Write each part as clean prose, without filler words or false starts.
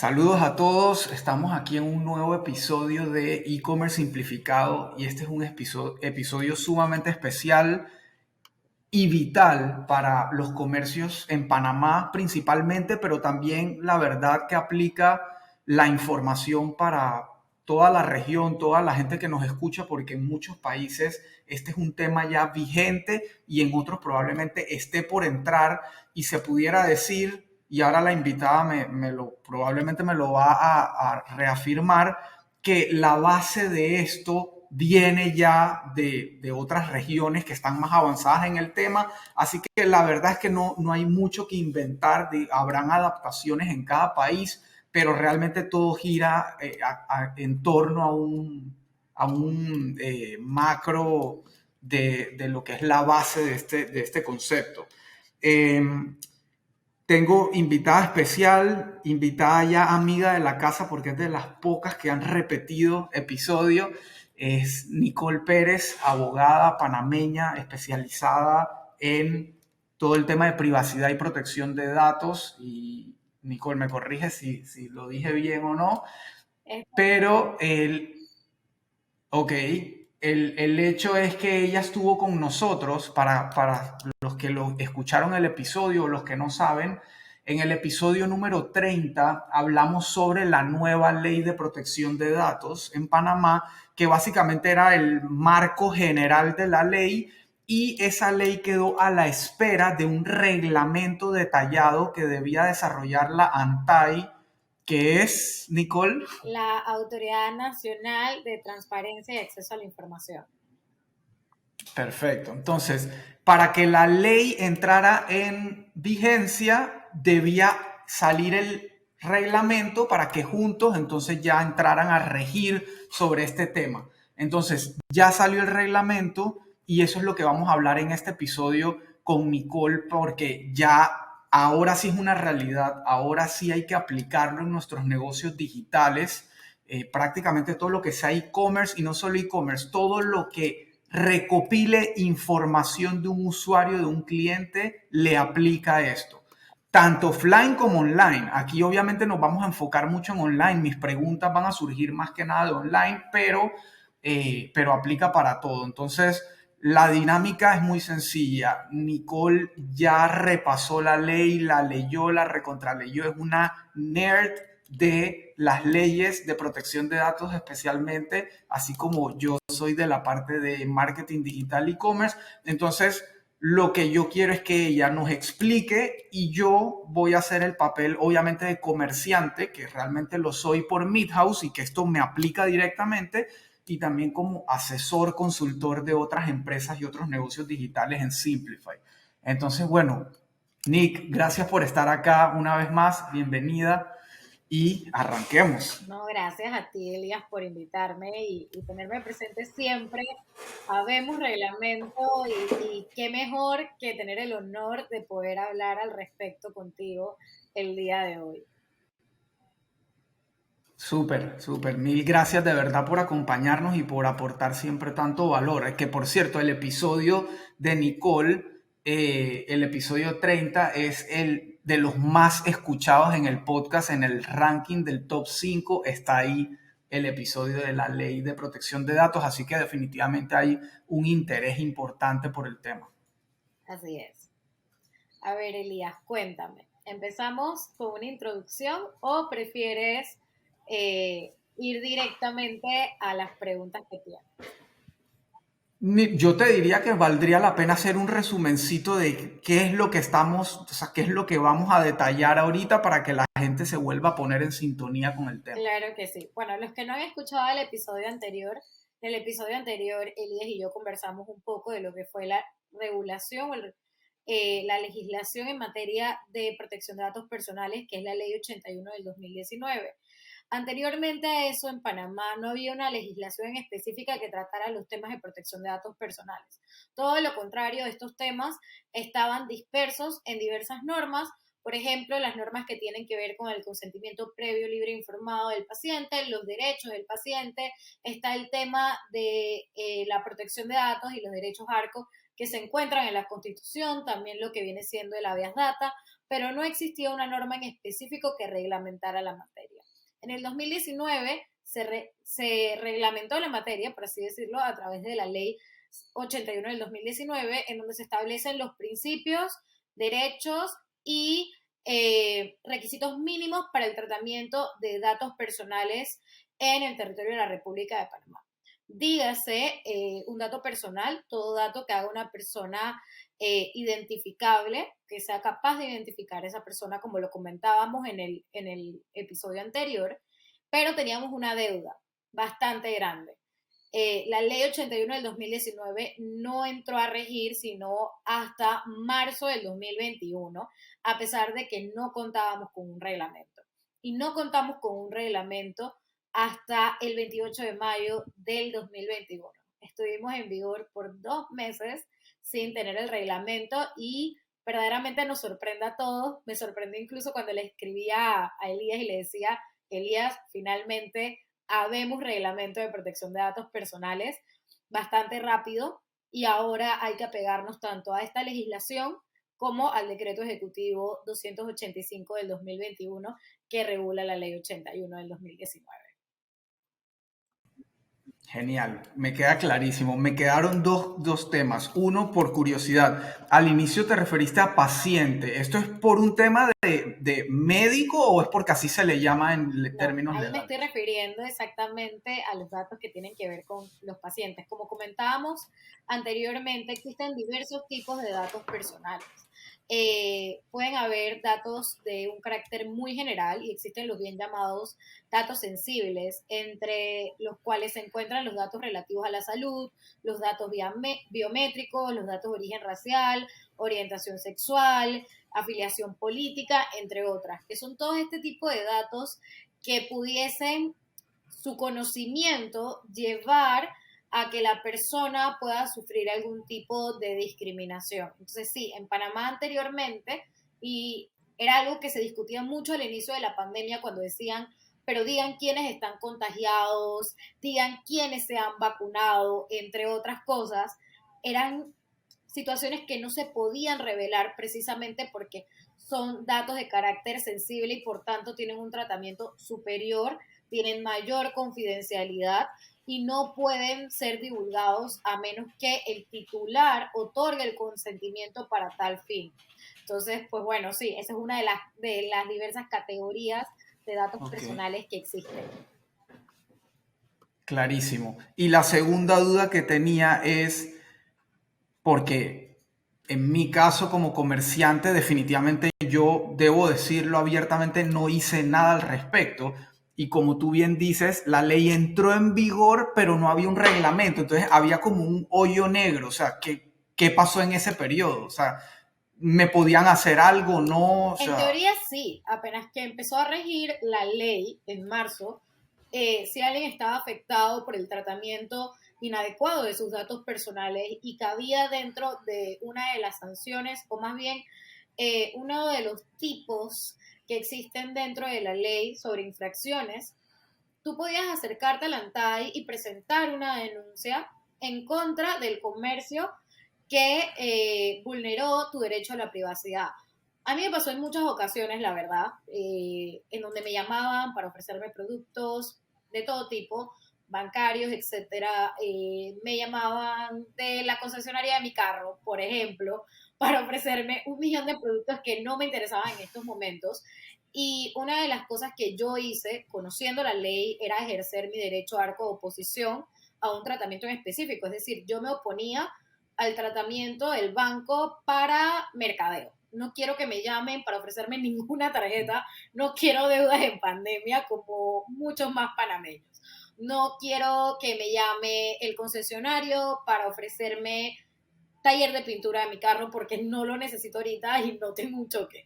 Saludos a todos, estamos aquí en un nuevo episodio de e-commerce simplificado y este es un episodio sumamente especial y vital para los comercios en Panamá principalmente, pero también la verdad que aplica la información para toda la región, toda la gente que nos escucha, porque en muchos países este es un tema ya vigente y en otros probablemente esté por entrar y se pudiera decir, y ahora la invitada probablemente me lo va a reafirmar, que la base de esto viene ya de otras regiones que están más avanzadas en el tema, así que la verdad es que no hay mucho que inventar, habrán adaptaciones en cada país, pero realmente todo gira en torno a un macro de lo que es la base de este concepto. Eh, Tengo invitada especial, invitada ya amiga de la casa porque es de las pocas que han repetido episodio. Es Nicole Pérez, abogada panameña especializada en todo el tema de privacidad y protección de datos. Y Nicole, me corrige si lo dije bien o no, pero ok, el hecho es que ella estuvo con nosotros, para los que lo escucharon el episodio o los que no saben, en el episodio número 30 hablamos sobre la nueva ley de protección de datos en Panamá, que básicamente era el marco general de la ley y esa ley quedó a la espera de un reglamento detallado que debía desarrollar la ANTAI, que es, Nicole. La Autoridad Nacional de Transparencia y Acceso a la Información. Perfecto. Entonces, para que la ley entrara en vigencia, debía salir el reglamento para que juntos entonces ya entraran a regir sobre este tema. Entonces, ya salió el reglamento y eso es lo que vamos a hablar en este episodio con Nicole, porque ya ahora sí es una realidad, ahora sí hay que aplicarlo en nuestros negocios digitales, prácticamente todo lo que sea e-commerce y no solo e-commerce, todo lo que recopile información de un usuario, de un cliente, le aplica esto. Tanto offline como online. Aquí obviamente nos vamos a enfocar mucho en online. Mis preguntas van a surgir más que nada de online, pero aplica para todo. Entonces, la dinámica es muy sencilla. Nicole ya repasó la ley, la leyó, la recontraleyó. Es una nerd de las leyes de protección de datos especialmente, así como yo soy de la parte de marketing digital e-commerce. Entonces, lo que yo quiero es que ella nos explique y yo voy a hacer el papel, obviamente, de comerciante, que realmente lo soy por Midhouse y que esto me aplica directamente, y también como asesor, consultor de otras empresas y otros negocios digitales en Simplify. Entonces, bueno, Nick, gracias por estar acá una vez más, bienvenida y arranquemos. No, gracias a ti, Elías, por invitarme y tenerme presente siempre. Habemos reglamento y qué mejor que tener el honor de poder hablar al respecto contigo el día de hoy. Súper, súper. Mil gracias de verdad por acompañarnos y por aportar siempre tanto valor. Que por cierto, el episodio de Nicole, el episodio 30, es el de los más escuchados en el podcast, en el ranking del top 5. Está ahí el episodio de la ley de protección de datos, así que definitivamente hay un interés importante por el tema. Así es. A ver, Elías, cuéntame. ¿Empezamos con una introducción o prefieres ir directamente a las preguntas que tienes? Yo te diría que valdría la pena hacer un resumencito de qué es lo que o sea, qué es lo que vamos a detallar ahorita para que la gente se vuelva a poner en sintonía con el tema. Claro que sí. Bueno, los que no han escuchado el episodio anterior, Elías y yo conversamos un poco de lo que fue la regulación, la legislación en materia de protección de datos personales, que es la Ley 81 del 2019. Anteriormente a eso, en Panamá no había una legislación en específica que tratara los temas de protección de datos personales. Todo lo contrario, estos temas estaban dispersos en diversas normas, Por ejemplo, las normas que tienen que ver con el consentimiento previo, libre e informado del paciente, los derechos del paciente, está el tema de la protección de datos y los derechos ARCO que se encuentran en la Constitución, también lo que viene siendo el habeas data, pero no existía una norma en específico que reglamentara la materia. En el 2019 se reglamentó la materia, por así decirlo, a través de la ley 81 del 2019, en donde se establecen los principios, derechos y requisitos mínimos para el tratamiento de datos personales en el territorio de la República de Panamá. Dígase un dato personal, todo dato que haga una persona identificable, que sea capaz de identificar a esa persona, como lo comentábamos en el episodio anterior, pero teníamos una deuda bastante grande. La ley 81 del 2019 no entró a regir sino hasta marzo del 2021, a pesar de que no contábamos con un reglamento. Y no contamos con un reglamento hasta el 28 de mayo del 2021. Estuvimos en vigor por 2 meses sin tener el reglamento y verdaderamente nos sorprende a todos. Me sorprendió incluso cuando le escribía a Elías y le decía, Elías, finalmente habemos reglamento de protección de datos personales bastante rápido y ahora hay que apegarnos tanto a esta legislación como al decreto ejecutivo 285 del 2021 que regula la ley 81 del 2019. Genial, me queda clarísimo. Me quedaron dos temas. Uno, por curiosidad, al inicio te referiste a paciente. ¿Esto es por un tema de médico o es porque así se le llama en No, términos ahí me estoy legales? refiriendo exactamente a los datos que tienen que ver con los pacientes. Como comentábamos anteriormente, existen diversos tipos de datos personales. Pueden haber datos de un carácter muy general y existen los bien llamados datos sensibles, entre los cuales se encuentran los datos relativos a la salud, los datos biométricos, los datos de origen racial, orientación sexual, afiliación política, entre otras, que son todos este tipo de datos que pudiesen su conocimiento llevar a que la persona pueda sufrir algún tipo de discriminación. Entonces, sí, en Panamá anteriormente, y era algo que se discutía mucho al inicio de la pandemia cuando decían, pero digan quiénes están contagiados, digan quiénes se han vacunado, entre otras cosas, eran situaciones que no se podían revelar precisamente porque son datos de carácter sensible y por tanto tienen un tratamiento superior, tienen mayor confidencialidad y no pueden ser divulgados a menos que el titular otorgue el consentimiento para tal fin. Entonces, pues bueno, sí, esa es una de las diversas categorías de datos Ok, personales que existen. clarísimo. Y la segunda duda que tenía es, porque en mi caso como comerciante definitivamente yo debo decirlo abiertamente, no hice nada al respecto. Y como tú bien dices, la ley entró en vigor, pero no había un reglamento. Entonces había como un hoyo negro. O sea, ¿qué pasó en ese periodo? O sea, ¿me podían hacer algo? No, o En sea, teoría sí, apenas que empezó a regir la ley en marzo, si alguien estaba afectado por el tratamiento inadecuado de sus datos personales y cabía dentro de una de las sanciones, o más bien uno de los tipos que existen dentro de la ley sobre infracciones, tú podías acercarte al ANTAI y presentar una denuncia en contra del comercio que vulneró tu derecho a la privacidad. A mí me pasó en muchas ocasiones, la verdad, en donde me llamaban para ofrecerme productos de todo tipo, bancarios, etcétera. Me llamaban de la concesionaria de mi carro, por ejemplo, para ofrecerme 1 millón de productos que no me interesaban en estos momentos. Y una de las cosas que yo hice, conociendo la ley, era ejercer mi derecho a arco de oposición a un tratamiento en específico. Es decir, yo me oponía al tratamiento del banco para mercadeo. No quiero que me llamen para ofrecerme ninguna tarjeta, no quiero deudas en pandemia como muchos más panameños. No quiero que me llame el concesionario para ofrecerme taller de pintura de mi carro porque no lo necesito ahorita y no tengo un choque.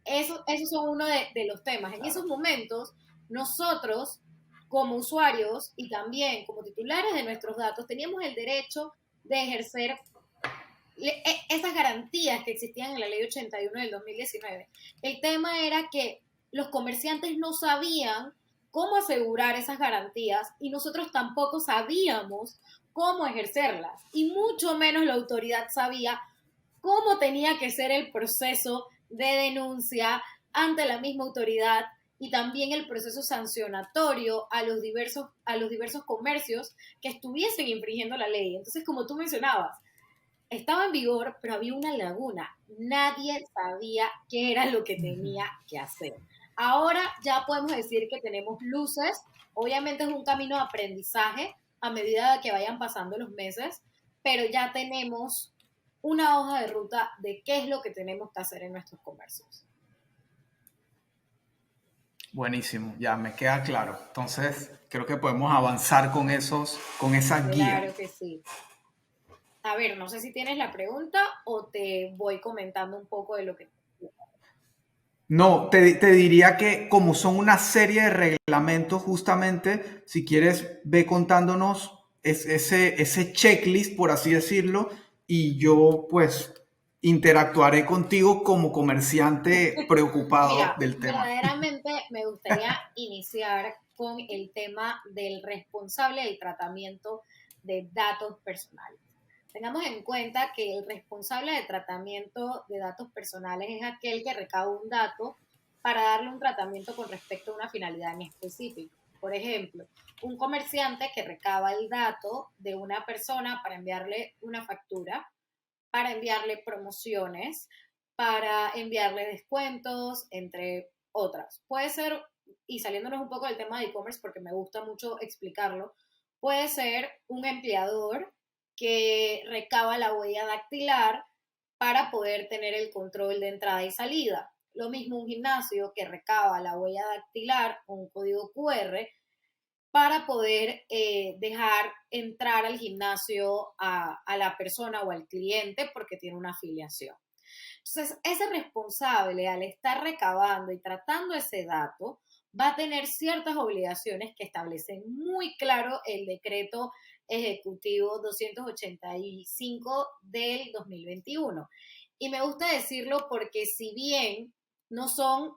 Esos son uno de los temas. En esos claro. momentos, nosotros, como usuarios y también como titulares de nuestros datos, teníamos el derecho de ejercer esas garantías que existían en la ley 81 del 2019. El tema era que los comerciantes no sabían cómo asegurar esas garantías y nosotros tampoco sabíamos cómo ejercerlas y mucho menos la autoridad sabía cómo tenía que ser el proceso de denuncia ante la misma autoridad y también el proceso sancionatorio a los diversos comercios que estuviesen infringiendo la ley. Entonces, como tú mencionabas, estaba en vigor, pero había una laguna. Nadie sabía qué era lo que tenía que hacer. Ahora ya podemos decir que tenemos luces. Obviamente es un camino de aprendizaje a medida que vayan pasando los meses, pero ya tenemos una hoja de ruta de qué es lo que tenemos que hacer en nuestros comercios. Buenísimo, ya me queda claro. Entonces, creo que podemos avanzar con esas guías. Claro que sí. A ver, no sé si tienes la pregunta o te voy comentando un poco de lo que... No, te diría que como son una serie de reglamentos, justamente, si quieres, ve contándonos ese checklist, por así decirlo, y yo pues interactuaré contigo como comerciante preocupado Mira, del tema. verdaderamente me gustaría iniciar con el tema del responsable del tratamiento de datos personales. Tengamos en cuenta que el responsable de tratamiento de datos personales es aquel que recaba un dato para darle un tratamiento con respecto a una finalidad en específico. Por ejemplo, un comerciante que recaba el dato de una persona para enviarle una factura, para enviarle promociones, para enviarle descuentos, entre otras. Puede ser, y saliéndonos un poco del tema de e-commerce porque me gusta mucho explicarlo, puede ser un empleador que recaba la huella dactilar para poder tener el control de entrada y salida. Lo mismo un gimnasio que recaba la huella dactilar o un código QR para poder dejar entrar al gimnasio a la persona o al cliente porque tiene una afiliación. Entonces, ese responsable, al estar recabando y tratando ese dato, va a tener ciertas obligaciones que establecen muy claro el decreto ejecutivo 285 del 2021. Y me gusta decirlo porque si bien no son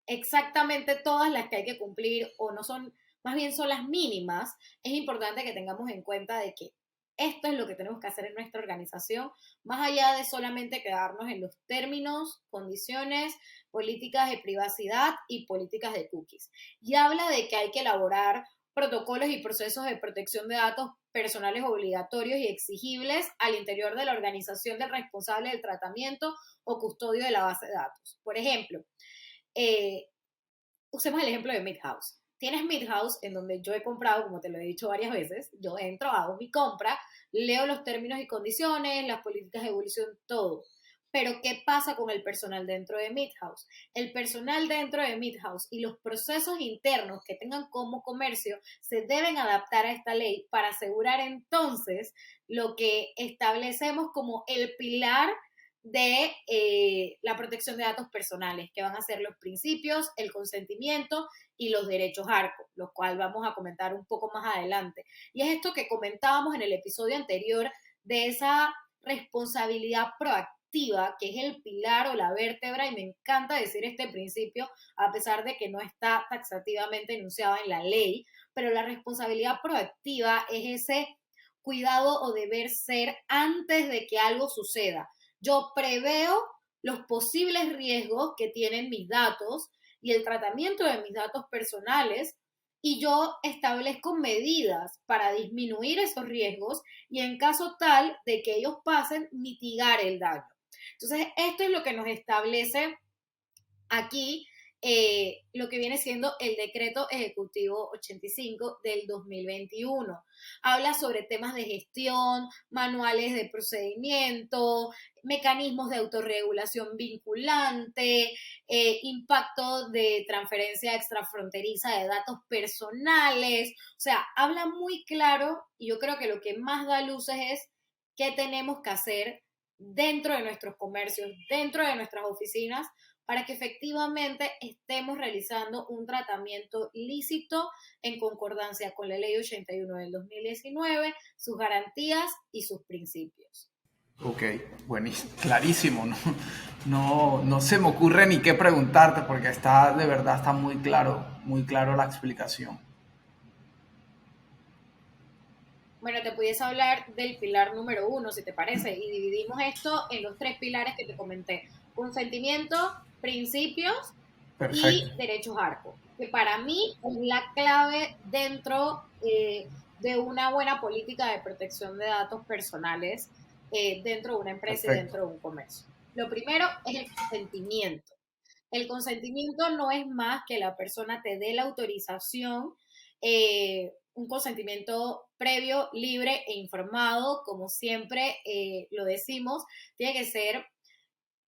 exactamente todas las que hay que cumplir o no son, más bien son las mínimas, es importante que tengamos en cuenta de que esto es lo que tenemos que hacer en nuestra organización, más allá de solamente quedarnos en los términos, condiciones, políticas de privacidad y políticas de cookies. Y habla de que hay que elaborar protocolos y procesos de protección de datos personales obligatorios y exigibles al interior de la organización del responsable del tratamiento o custodio de la base de datos. Por ejemplo, eh, usemos el ejemplo de Midhouse. Tienes Midhouse en donde yo he comprado, como te lo he dicho varias veces, yo entro, hago mi compra, leo los términos y condiciones, las políticas de evolución, todo. Pero, ¿qué pasa con el personal dentro de Midhouse? El personal dentro de Midhouse y los procesos internos que tengan como comercio se deben adaptar a esta ley para asegurar entonces lo que establecemos como el pilar de la protección de datos personales, que van a ser los principios, el consentimiento y los derechos ARCO, los cuales vamos a comentar un poco más adelante. Y es esto que comentábamos en el episodio anterior de esa responsabilidad proactiva, que es el pilar o la vértebra, y me encanta decir este principio, a pesar de que no está taxativamente enunciado en la ley, pero la responsabilidad proactiva es ese cuidado o deber ser antes de que algo suceda. Yo preveo los posibles riesgos que tienen mis datos y el tratamiento de mis datos personales y yo establezco medidas para disminuir esos riesgos y en caso tal de que ellos pasen, mitigar el daño. Entonces, esto es lo que nos establece aquí lo que viene siendo el decreto ejecutivo 85 del 2021. Habla sobre temas de gestión, manuales de procedimiento, mecanismos de autorregulación vinculante, impacto de transferencia extrafronteriza de datos personales. O sea, habla muy claro y yo creo que lo que más da luces es qué tenemos que hacer dentro de nuestros comercios, dentro de nuestras oficinas, para que efectivamente estemos realizando un tratamiento lícito en concordancia con la Ley 81 del 2019, sus garantías y sus principios. Ok, buenísimo, clarísimo, ¿no? No se me ocurre ni qué preguntarte porque está, de verdad, está muy claro la explicación. Bueno, te pudiese hablar del pilar número uno, si te parece, y dividimos esto en los tres pilares que te comenté: consentimiento, principios Perfecto. y derechos ARCO, que para mí es la clave dentro de una buena política de protección de datos personales dentro de una empresa y Perfecto. dentro de un comercio. Lo primero es el consentimiento. El consentimiento no es más que la persona te dé la autorización, un consentimiento previo, libre e informado, como siempre lo decimos. Tiene que ser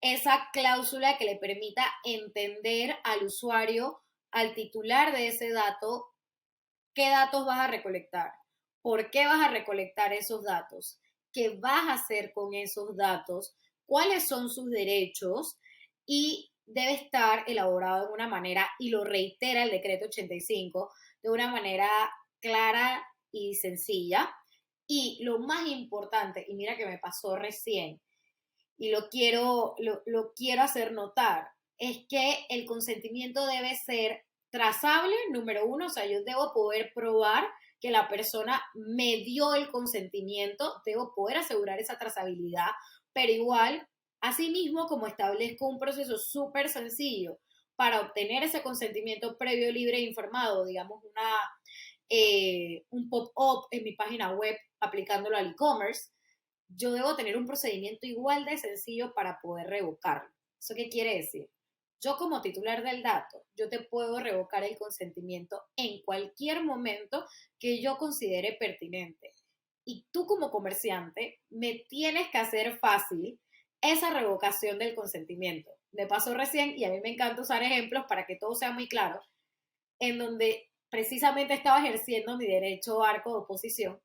esa cláusula que le permita entender al usuario, al titular de ese dato, qué datos vas a recolectar, por qué vas a recolectar esos datos, qué vas a hacer con esos datos, cuáles son sus derechos, y debe estar elaborado de una manera, y lo reitera el decreto 85, de una manera clara y sencilla. Y lo más importante, y mira que me pasó recién, y lo quiero hacer notar, es que el consentimiento debe ser trazable, número uno. O sea, yo debo poder probar que la persona me dio el consentimiento, debo poder asegurar esa trazabilidad, pero igual, asimismo, como establezco un proceso súper sencillo para obtener ese consentimiento previo, libre e informado, digamos un pop-up en mi página web aplicándolo al e-commerce, yo debo tener un procedimiento igual de sencillo para poder revocarlo. ¿Eso qué quiere decir? Yo como titular del dato, yo te puedo revocar el consentimiento en cualquier momento que yo considere pertinente. Y tú como comerciante me tienes que hacer fácil esa revocación del consentimiento. Me pasó recién, y a mí me encanta usar ejemplos para que todo sea muy claro, en donde precisamente estaba ejerciendo mi derecho arco de oposición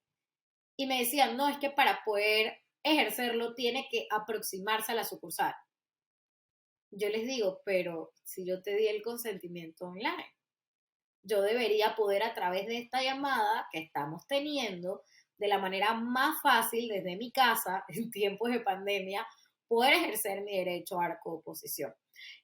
y me decían, no, es que para poder ejercerlo tiene que aproximarse a la sucursal. Yo les digo, pero si yo te di el consentimiento online, yo debería poder, a través de esta llamada que estamos teniendo, de la manera más fácil desde mi casa en tiempos de pandemia, poder ejercer mi derecho a arco de oposición.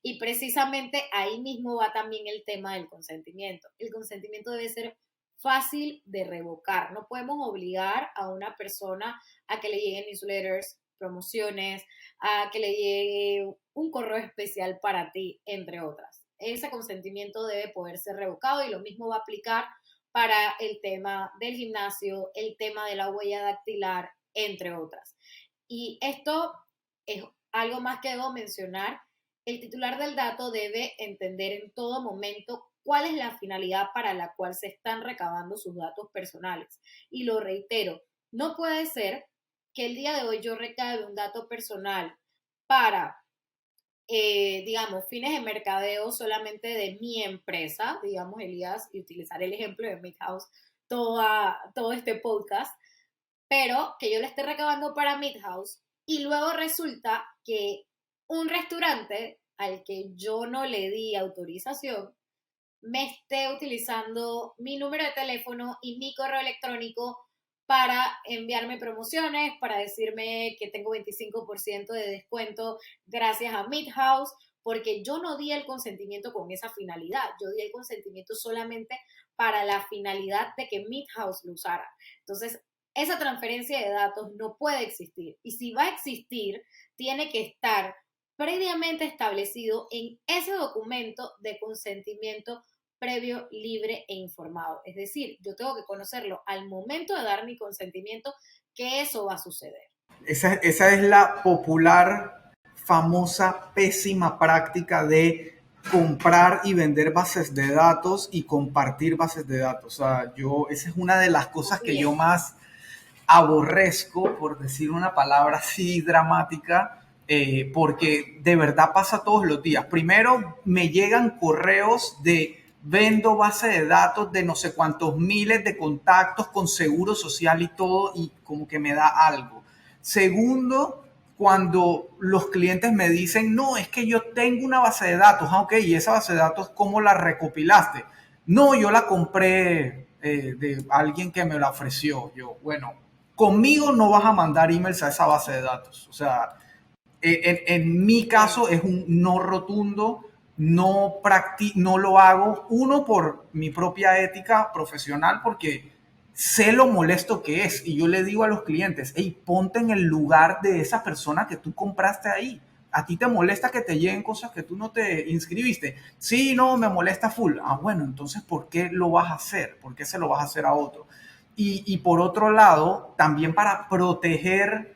Y precisamente ahí mismo va también el tema del consentimiento. El consentimiento debe ser fácil de revocar. No podemos obligar a una persona a que le lleguen newsletters, promociones, a que le llegue un correo especial para ti, entre otras. Ese consentimiento debe poder ser revocado, y lo mismo va a aplicar para el tema del gimnasio, el tema de la huella dactilar, entre otras. Y esto es algo más que debo mencionar. El titular del dato debe entender en todo momento cuál es la finalidad para la cual se están recabando sus datos personales. Y lo reitero, no puede ser que el día de hoy yo recabe un dato personal para, digamos, fines de mercadeo solamente de mi empresa, digamos, Elías, y utilizar el ejemplo de Midhouse todo este podcast, pero que yo le esté recabando para Midhouse, y luego resulta que un restaurante al que yo no le di autorización me esté utilizando mi número de teléfono y mi correo electrónico para enviarme promociones, para decirme que tengo 25% de descuento gracias a Midhouse, porque yo no di el consentimiento con esa finalidad. Yo di el consentimiento solamente para la finalidad de que Midhouse lo usara. Entonces, esa transferencia de datos no puede existir. Y si va a existir, tiene que estar previamente establecido en ese documento de consentimiento previo, libre e informado. Es decir, yo tengo que conocerlo al momento de dar mi consentimiento, que eso va a suceder. Esa es la popular, famosa, pésima práctica de comprar y vender bases de datos y compartir bases de datos. O sea, esa es una de las cosas que Así yo es. más aborrezco, por decir una palabra así dramática, porque de verdad pasa todos los días. Primero me llegan correos de vendo base de datos de no sé cuántos miles de contactos con seguro social y todo, y como que me da algo. Segundo, cuando los clientes me dicen, no, es que yo tengo una base de datos, ok, y esa base de datos, ¿cómo la recopilaste? No, yo la compré de alguien que me la ofreció. Yo, bueno, conmigo no vas a mandar emails a esa base de datos. O sea, en mi caso es un no rotundo, no lo hago, uno por mi propia ética profesional, porque sé lo molesto que es, y yo le digo a los clientes, hey, ponte en el lugar de esa persona que tú compraste ahí. A ti te molesta que te lleguen cosas que tú no te inscribiste. Sí, no, me molesta full. Ah, bueno, entonces, ¿por qué lo vas a hacer? ¿Por qué se lo vas a hacer a otro? Y por otro lado, también para proteger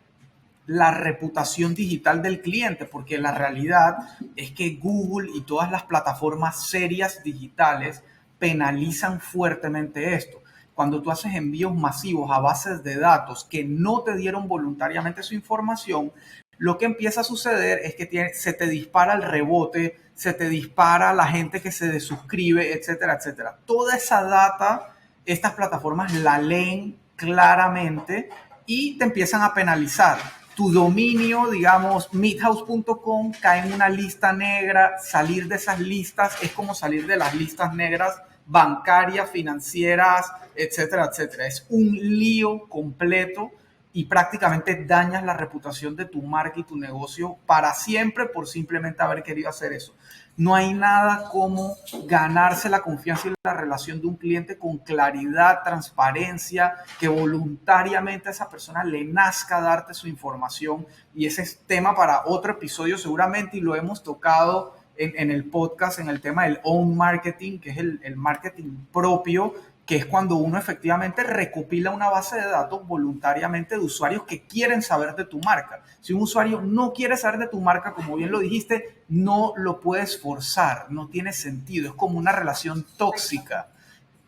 la reputación digital del cliente, porque la realidad es que Google y todas las plataformas serias digitales penalizan fuertemente esto. Cuando tú haces envíos masivos a bases de datos que no te dieron voluntariamente su información, lo que empieza a suceder es que se te dispara el rebote, se te dispara la gente que se desuscribe, etcétera, etcétera. Toda esa data, estas plataformas la leen claramente y te empiezan a penalizar. Tu dominio, digamos, meathouse.com, cae en una lista negra. Salir de esas listas es como salir de las listas negras bancarias, financieras, etcétera, etcétera. Es un lío completo y prácticamente dañas la reputación de tu marca y tu negocio para siempre por simplemente haber querido hacer eso. No hay nada como ganarse la confianza y la relación de un cliente con claridad, transparencia, que voluntariamente a esa persona le nazca darte su información. Y ese es tema para otro episodio seguramente, y lo hemos tocado en el podcast, en el tema del own marketing, que es el marketing propio, que es cuando uno efectivamente recopila una base de datos voluntariamente de usuarios que quieren saber de tu marca. Si un usuario no quiere saber de tu marca, como bien lo dijiste, no lo puedes forzar, no tiene sentido, es como una relación tóxica.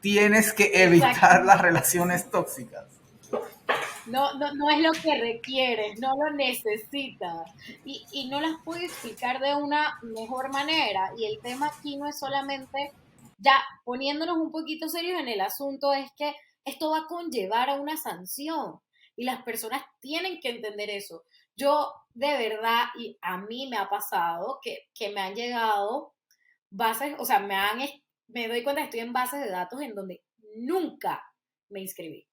Tienes que evitar las relaciones tóxicas. No es lo que requieres, no lo necesitas y no las puedo explicar de una mejor manera. Y el tema aquí no es solamente, ya poniéndonos un poquito serios en el asunto, es que esto va a conllevar a una sanción y las personas tienen que entender eso. Yo de verdad, y a mí me ha pasado que me han llegado bases, o sea, me doy cuenta que estoy en bases de datos en donde nunca me inscribí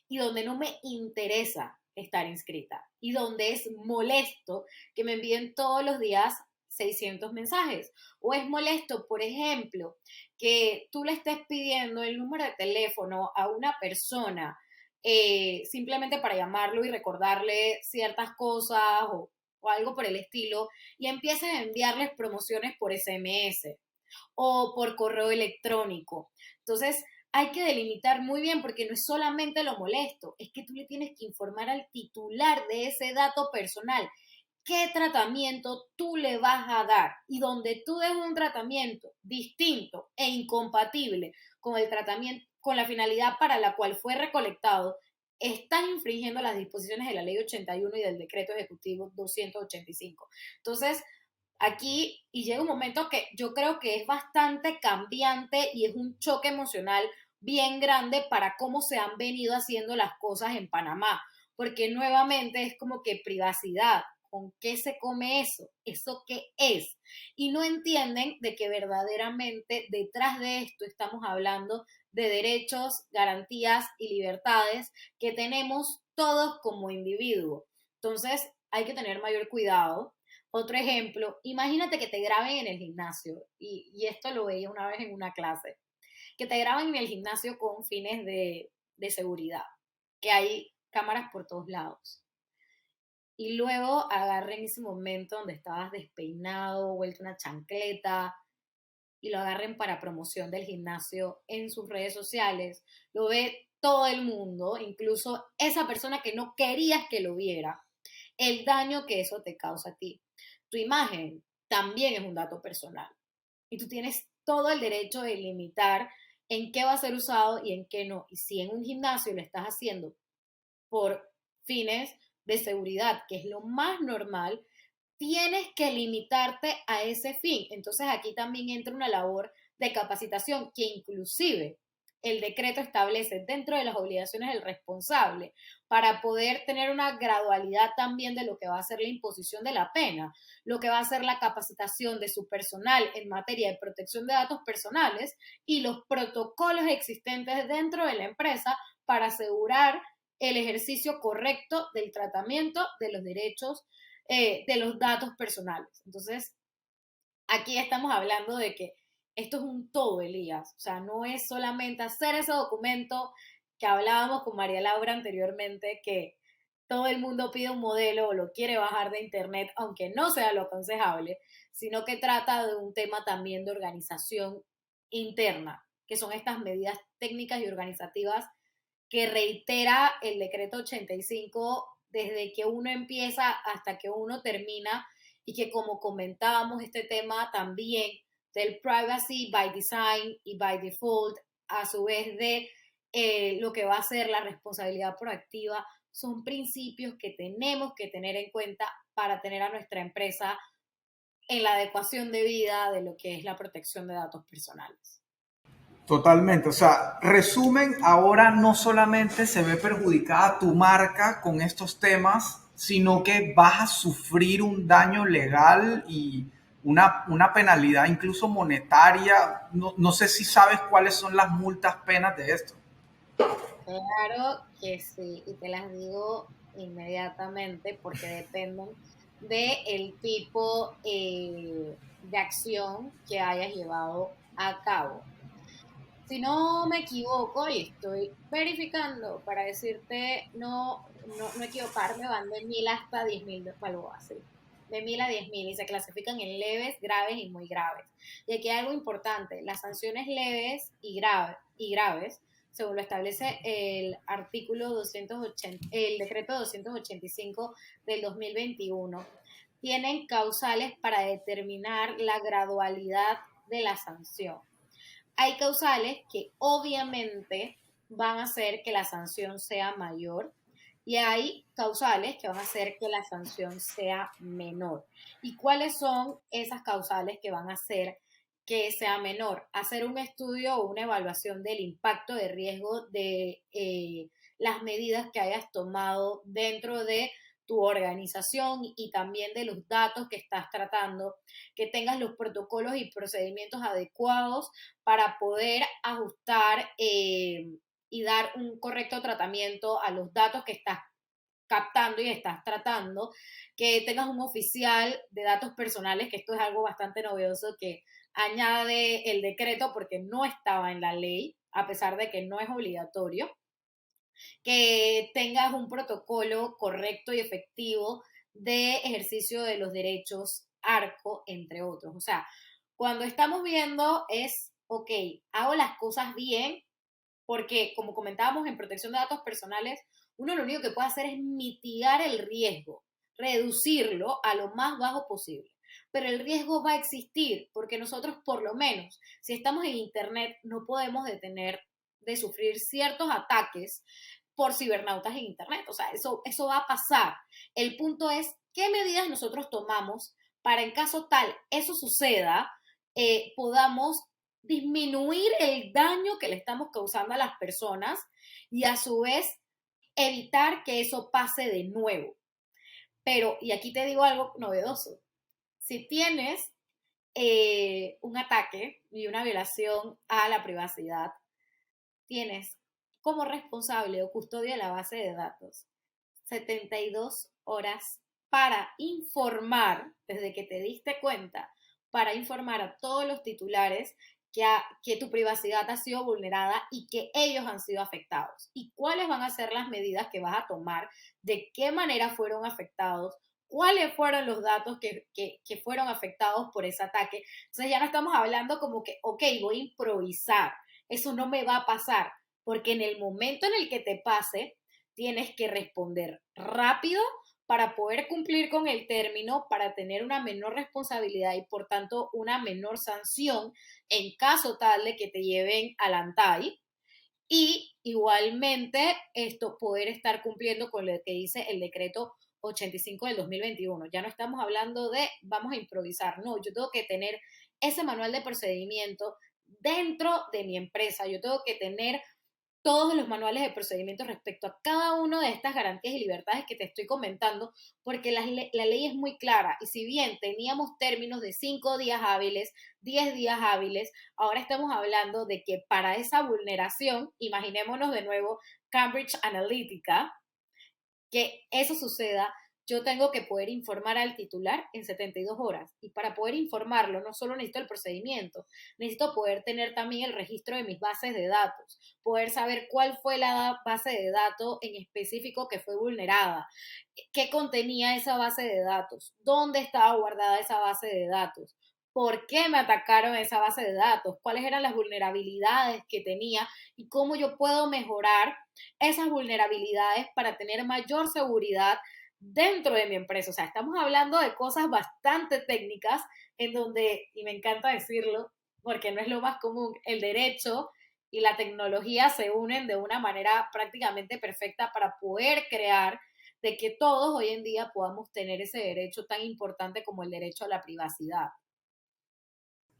y donde no me interesa estar inscrita y donde es molesto que me envíen todos los días 600 mensajes. O es molesto, por ejemplo, que tú le estés pidiendo el número de teléfono a una persona simplemente para llamarlo y recordarle ciertas cosas o algo por el estilo, y empieces a enviarles promociones por SMS o por correo electrónico. Entonces, hay que delimitar muy bien porque no es solamente lo molesto, es que tú le tienes que informar al titular de ese dato personal qué tratamiento tú le vas a dar, y donde tú des un tratamiento distinto e incompatible con el tratamiento, con la finalidad para la cual fue recolectado, estás infringiendo las disposiciones de la ley 81 y del decreto ejecutivo 285. Entonces, aquí, y llega un momento que yo creo que es bastante cambiante y es un choque emocional bien grande para cómo se han venido haciendo las cosas en Panamá, porque nuevamente es como que privacidad. ¿Con qué se come eso? ¿Eso qué es? Y no entienden de que verdaderamente detrás de esto estamos hablando de derechos, garantías y libertades que tenemos todos como individuos. Entonces, hay que tener mayor cuidado. Otro ejemplo, imagínate que te graben en el gimnasio, y esto lo veía una vez en una clase, que te graben en el gimnasio con fines de seguridad, que hay cámaras por todos lados. Y luego agarren ese momento donde estabas despeinado, vuelto una chancleta, y lo agarren para promoción del gimnasio en sus redes sociales. Lo ve todo el mundo, incluso esa persona que no querías que lo viera, el daño que eso te causa a ti. Tu imagen también es un dato personal y tú tienes todo el derecho de limitar en qué va a ser usado y en qué no. Y si en un gimnasio lo estás haciendo por fines de seguridad, que es lo más normal, tienes que limitarte a ese fin. Entonces aquí también entra una labor de capacitación que inclusive el decreto establece dentro de las obligaciones del responsable para poder tener una gradualidad también de lo que va a ser la imposición de la pena, lo que va a ser la capacitación de su personal en materia de protección de datos personales y los protocolos existentes dentro de la empresa para asegurar el ejercicio correcto del tratamiento de los derechos de los datos personales. Entonces, aquí estamos hablando de que esto es un todo, Elías. O sea, no es solamente hacer ese documento que hablábamos con María Laura anteriormente, que todo el mundo pide un modelo o lo quiere bajar de internet, aunque no sea lo aconsejable, sino que trata de un tema también de organización interna, que son estas medidas técnicas y organizativas que reitera el decreto 85 desde que uno empieza hasta que uno termina, y que, como comentábamos, este tema también del privacy by design y by default, a su vez de lo que va a ser la responsabilidad proactiva, son principios que tenemos que tener en cuenta para tener a nuestra empresa en la adecuación de vida de lo que es la protección de datos personales. Totalmente, o sea, resumen, ahora no solamente se ve perjudicada tu marca con estos temas, sino que vas a sufrir un daño legal y una penalidad incluso monetaria. No, no sé si sabes cuáles son las multas, penas de esto. Claro que sí, y te las digo inmediatamente porque dependen del tipo de acción que hayas llevado a cabo. Si no me equivoco, y estoy verificando para decirte no equivocarme, van de 1.000 hasta 10.000 algo así. De 1.000 a 10.000 y se clasifican en leves, graves y muy graves. Y aquí hay algo importante, las sanciones leves y graves, según lo establece el artículo 280, el decreto 285 del 2021, tienen causales para determinar la gradualidad de la sanción. Hay causales que obviamente van a hacer que la sanción sea mayor y hay causales que van a hacer que la sanción sea menor. ¿Y cuáles son esas causales que van a hacer que sea menor? Hacer un estudio o una evaluación del impacto de riesgo de las medidas que hayas tomado dentro de tu organización y también de los datos que estás tratando, que tengas los protocolos y procedimientos adecuados para poder ajustar y dar un correcto tratamiento a los datos que estás captando y estás tratando, que tengas un oficial de datos personales, que esto es algo bastante novedoso que añade el decreto porque no estaba en la ley, a pesar de que no es obligatorio, que tengas un protocolo correcto y efectivo de ejercicio de los derechos ARCO, entre otros. O sea, cuando estamos viendo es, ok, hago las cosas bien, porque como comentábamos en protección de datos personales, uno lo único que puede hacer es mitigar el riesgo, reducirlo a lo más bajo posible. Pero el riesgo va a existir porque nosotros, por lo menos, si estamos en Internet, no podemos detener de sufrir ciertos ataques por cibernautas en Internet. O sea, eso va a pasar. El punto es qué medidas nosotros tomamos para, en caso tal eso suceda, podamos disminuir el daño que le estamos causando a las personas y a su vez evitar que eso pase de nuevo. Pero, y aquí te digo algo novedoso, si tienes un ataque y una violación a la privacidad, tienes como responsable o custodio de la base de datos 72 horas para informar, desde que te diste cuenta, para informar a todos los titulares que tu privacidad ha sido vulnerada y que ellos han sido afectados. ¿Y cuáles van a ser las medidas que vas a tomar? ¿De qué manera fueron afectados? ¿Cuáles fueron los datos que fueron afectados por ese ataque? Entonces ya no estamos hablando como que, ok, voy a improvisar. Eso no me va a pasar, porque en el momento en el que te pase, tienes que responder rápido para poder cumplir con el término, para tener una menor responsabilidad y por tanto una menor sanción en caso tal de que te lleven al ANTAI. Y igualmente esto, poder estar cumpliendo con lo que dice el decreto 85 del 2021. Ya no estamos hablando de vamos a improvisar, no, yo tengo que tener ese manual de procedimiento dentro de mi empresa, yo tengo que tener todos los manuales de procedimientos respecto a cada una de estas garantías y libertades que te estoy comentando, porque la ley es muy clara y si bien teníamos términos de 5 días hábiles, 10 días hábiles, ahora estamos hablando de que para esa vulneración, imaginémonos de nuevo, Cambridge Analytica, que eso suceda, yo tengo que poder informar al titular en 72 horas. Y para poder informarlo, no solo necesito el procedimiento, necesito poder tener también el registro de mis bases de datos, poder saber cuál fue la base de datos en específico que fue vulnerada, qué contenía esa base de datos, dónde estaba guardada esa base de datos, por qué me atacaron esa base de datos, cuáles eran las vulnerabilidades que tenía y cómo yo puedo mejorar esas vulnerabilidades para tener mayor seguridad dentro de mi empresa. O sea, estamos hablando de cosas bastante técnicas en donde, y me encanta decirlo, porque no es lo más común, el derecho y la tecnología se unen de una manera prácticamente perfecta para poder crear de que todos hoy en día podamos tener ese derecho tan importante como el derecho a la privacidad.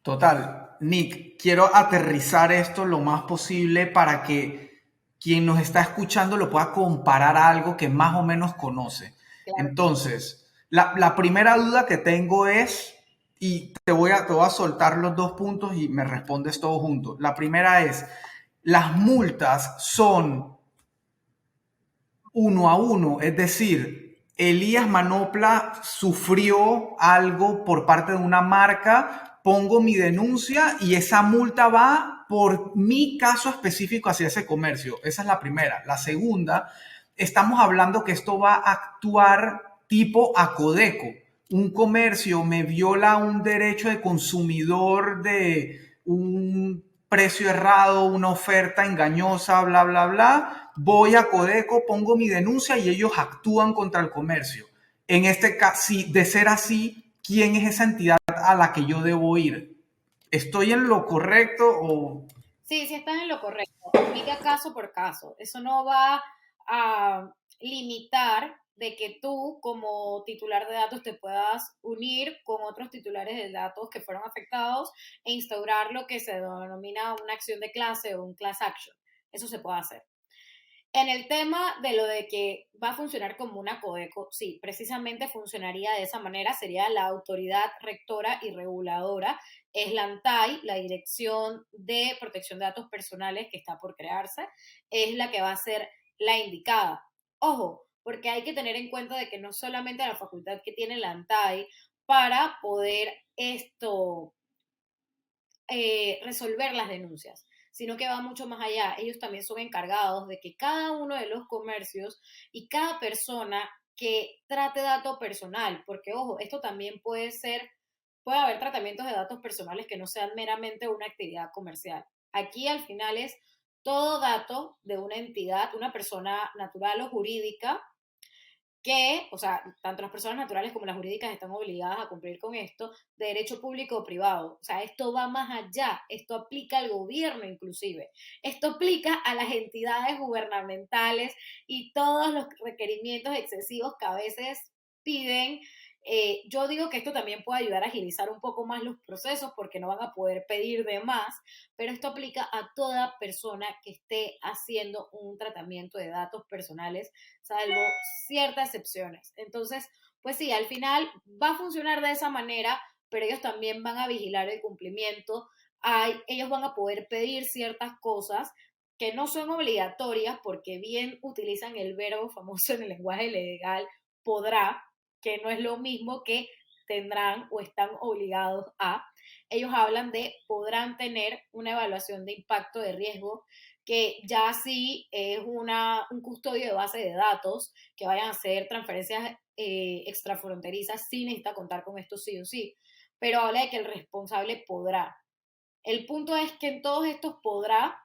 Total, Nick, quiero aterrizar esto lo más posible para que quien nos está escuchando lo pueda comparar a algo que más o menos conoce. Claro. Entonces, la primera duda que tengo es, y te voy a soltar los dos puntos y me respondes todo junto. La primera es, las multas son uno a uno, es decir, Elías Manopla sufrió algo por parte de una marca, pongo mi denuncia y esa multa va por mi caso específico hacia ese comercio. Esa es la primera. La segunda, estamos hablando que esto va a actuar tipo a Codeco. Un comercio me viola un derecho de consumidor de un precio errado, una oferta engañosa, bla, bla, bla, voy a Codeco, pongo mi denuncia y ellos actúan contra el comercio. En este caso, si de ser así, ¿quién es esa entidad a la que yo debo ir? ¿Estoy en lo correcto o...? Sí, sí estás en lo correcto. Aplica caso por caso. Eso no va a limitar de que tú como titular de datos te puedas unir con otros titulares de datos que fueron afectados e instaurar lo que se denomina una acción de clase o un class action. Eso se puede hacer. En el tema de lo de que va a funcionar como una Codeco, sí, precisamente funcionaría de esa manera, sería la autoridad rectora y reguladora, es la ANTAI, la Dirección de Protección de Datos Personales que está por crearse, es la que va a ser la indicada. Ojo, porque hay que tener en cuenta de que no solamente la facultad que tiene la ANTAI para poder resolver las denuncias, sino que va mucho más allá. Ellos también son encargados de que cada uno de los comercios y cada persona que trate dato personal, porque ojo, esto también puede ser, puede haber tratamientos de datos personales que no sean meramente una actividad comercial. Aquí al final es todo dato de una entidad, una persona natural o jurídica, que, o sea, tanto las personas naturales como las jurídicas están obligadas a cumplir con esto, de derecho público o privado. O sea, esto va más allá, esto aplica al gobierno inclusive, esto aplica a las entidades gubernamentales y todos los requerimientos excesivos que a veces piden. Yo digo que esto también puede ayudar a agilizar un poco más los procesos porque no van a poder pedir de más, pero esto aplica a toda persona que esté haciendo un tratamiento de datos personales, salvo ciertas excepciones. Entonces, pues sí, al final va a funcionar de esa manera, pero ellos también van a vigilar el cumplimiento. Ellos van a poder pedir ciertas cosas que no son obligatorias porque bien utilizan el verbo famoso en el lenguaje legal, podrá, que no es lo mismo que tendrán o están obligados a. Ellos hablan de podrán tener una evaluación de impacto de riesgo, que ya sí es un custodio de base de datos, que vayan a hacer transferencias extrafronterizas, sí necesita contar con esto sí o sí, pero habla de que el responsable podrá. El punto es que en todos estos podrá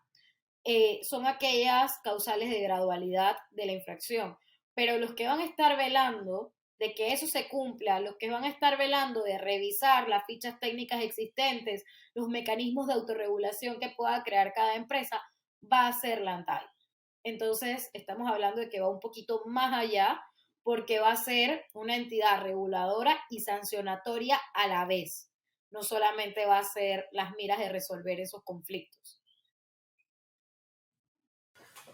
son aquellas causales de gradualidad de la infracción, pero los que van a estar velando de que eso se cumpla, los que van a estar velando de revisar las fichas técnicas existentes, los mecanismos de autorregulación que pueda crear cada empresa, va a ser la ANTAI. Entonces, estamos hablando de que va un poquito más allá porque va a ser una entidad reguladora y sancionatoria a la vez. No solamente va a ser las miras de resolver esos conflictos.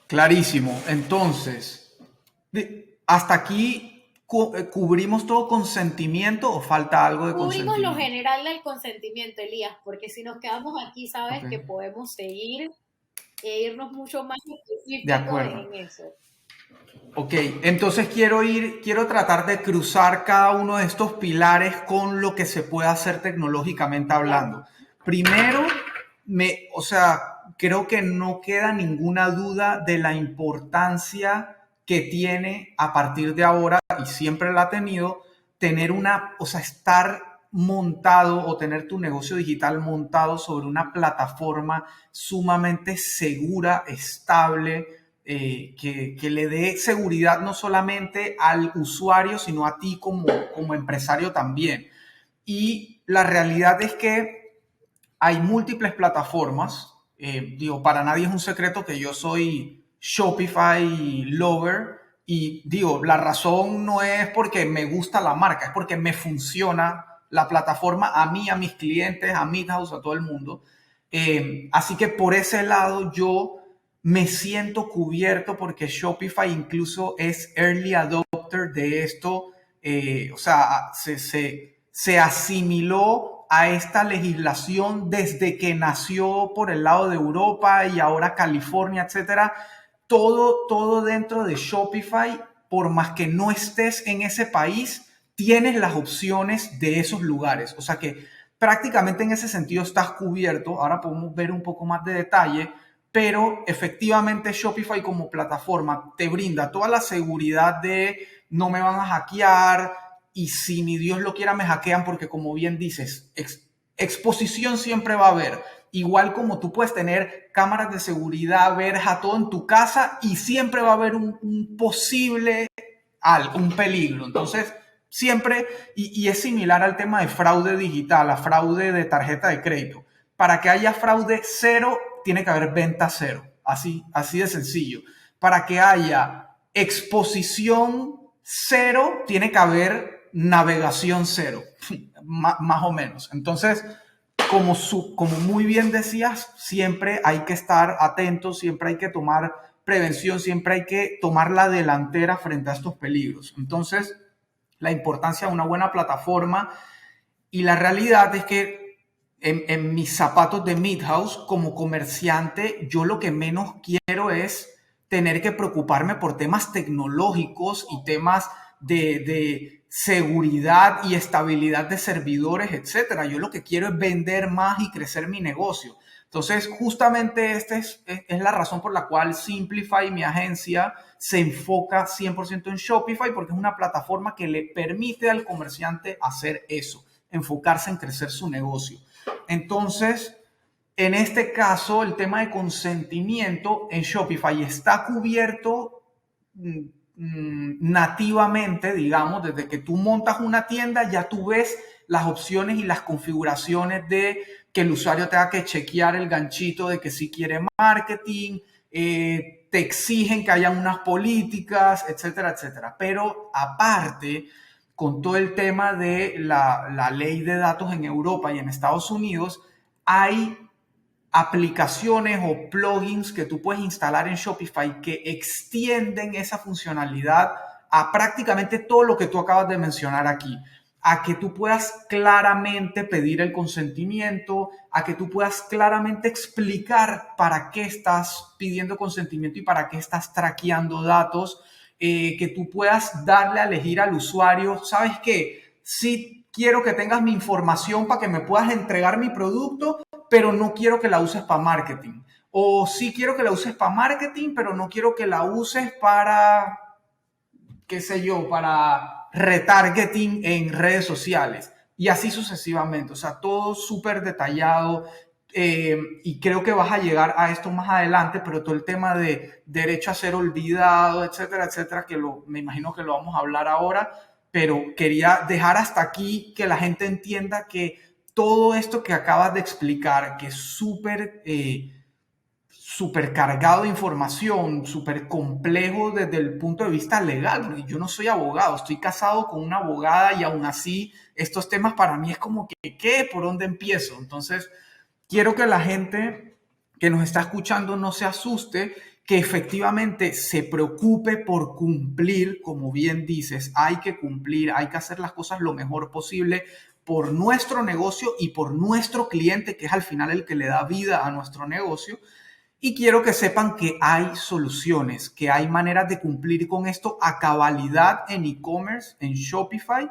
Clarísimo. Entonces, hasta aquí cubrimos todo consentimiento o falta algo de Cubrimos lo consentimiento. general del consentimiento, Elías, porque si nos quedamos aquí, sabes Ok. que podemos seguir. e irnos mucho más De específicos acuerdo. en eso. Ok, entonces quiero tratar de cruzar cada uno de estos pilares con lo que se puede hacer tecnológicamente Claro. hablando. Primero, o sea, creo que no queda ninguna duda de la importancia que tiene a partir de ahora, y siempre la ha tenido, tener o sea, estar montado o tener tu negocio digital montado sobre una plataforma sumamente segura, estable, que le dé seguridad no solamente al usuario, sino a ti como empresario también. Y la realidad es que hay múltiples plataformas. Digo, para nadie es un secreto que yo soy Shopify lover. Y digo, la razón no es porque me gusta la marca, es porque me funciona la plataforma a mí, a mis clientes, a Midhouse, a todo el mundo. Así que por ese lado yo me siento cubierto porque Shopify incluso es early adopter de esto. O sea, se asimiló a esta legislación desde que nació por el lado de Europa y ahora California, etcétera. Todo dentro de Shopify, por más que no estés en ese país, tienes las opciones de esos lugares. O sea que prácticamente en ese sentido estás cubierto. Ahora podemos ver un poco más de detalle, pero efectivamente Shopify como plataforma te brinda toda la seguridad de no me van a hackear, y si ni Dios lo quiera me hackean, porque como bien dices, exposición siempre va a haber. Igual como tú puedes tener cámaras de seguridad, verja, todo en tu casa, y siempre va a haber un posible, un peligro. Entonces, siempre, y es similar al tema de fraude digital, a fraude de tarjeta de crédito. Para que haya fraude cero, tiene que haber venta cero. Así de sencillo. Para que haya exposición cero, tiene que haber navegación cero, más o menos. Entonces, como muy bien decías, siempre hay que estar atentos, siempre hay que tomar prevención, siempre hay que tomar la delantera frente a estos peligros. Entonces, la importancia de una buena plataforma, y la realidad es que en mis zapatos de Midhouse, como comerciante, yo lo que menos quiero es tener que preocuparme por temas tecnológicos y temas de seguridad y estabilidad de servidores, etcétera. Yo lo que quiero es vender más y crecer mi negocio. Entonces, justamente esta es la razón por la cual Simplify, mi agencia, se enfoca 100% en Shopify, porque es una plataforma que le permite al comerciante hacer eso, enfocarse en crecer su negocio. Entonces, en este caso, el tema de consentimiento en Shopify está cubierto nativamente, digamos, desde que tú montas una tienda, ya tú ves las opciones y las configuraciones de que el usuario tenga que chequear el ganchito de que sí quiere marketing, te exigen que haya unas políticas, etcétera, etcétera. Pero aparte, con todo el tema de la ley de datos en Europa y en Estados Unidos, hay aplicaciones o plugins que tú puedes instalar en Shopify que extienden esa funcionalidad a prácticamente todo lo que tú acabas de mencionar aquí, a que tú puedas claramente pedir el consentimiento, a que tú puedas claramente explicar para qué estás pidiendo consentimiento y para qué estás traqueando datos, que tú puedas darle a elegir al usuario, ¿sabes qué? Sí quiero que tengas mi información para que me puedas entregar mi producto, pero no quiero que la uses para marketing. O sí quiero que la uses para marketing, pero no quiero que la uses para, qué sé yo, para retargeting en redes sociales. Y así sucesivamente. O sea, todo súper detallado. Y creo que vas a llegar a esto más adelante, pero todo el tema de derecho a ser olvidado, etcétera, etcétera, que me imagino que lo vamos a hablar ahora, pero quería dejar hasta aquí que la gente entienda que todo esto que acabas de explicar, que es súper cargado de información, súper complejo desde el punto de vista legal, porque yo no soy abogado, estoy casado con una abogada y aún así estos temas para mí es como que, ¿qué? ¿Por dónde empiezo? Entonces, quiero que la gente que nos está escuchando no se asuste, que efectivamente se preocupe por cumplir, como bien dices, hay que cumplir, hay que hacer las cosas lo mejor posible por nuestro negocio y por nuestro cliente, que es al final el que le da vida a nuestro negocio. Y quiero que sepan que hay soluciones, que hay maneras de cumplir con esto a cabalidad en e-commerce, en Shopify,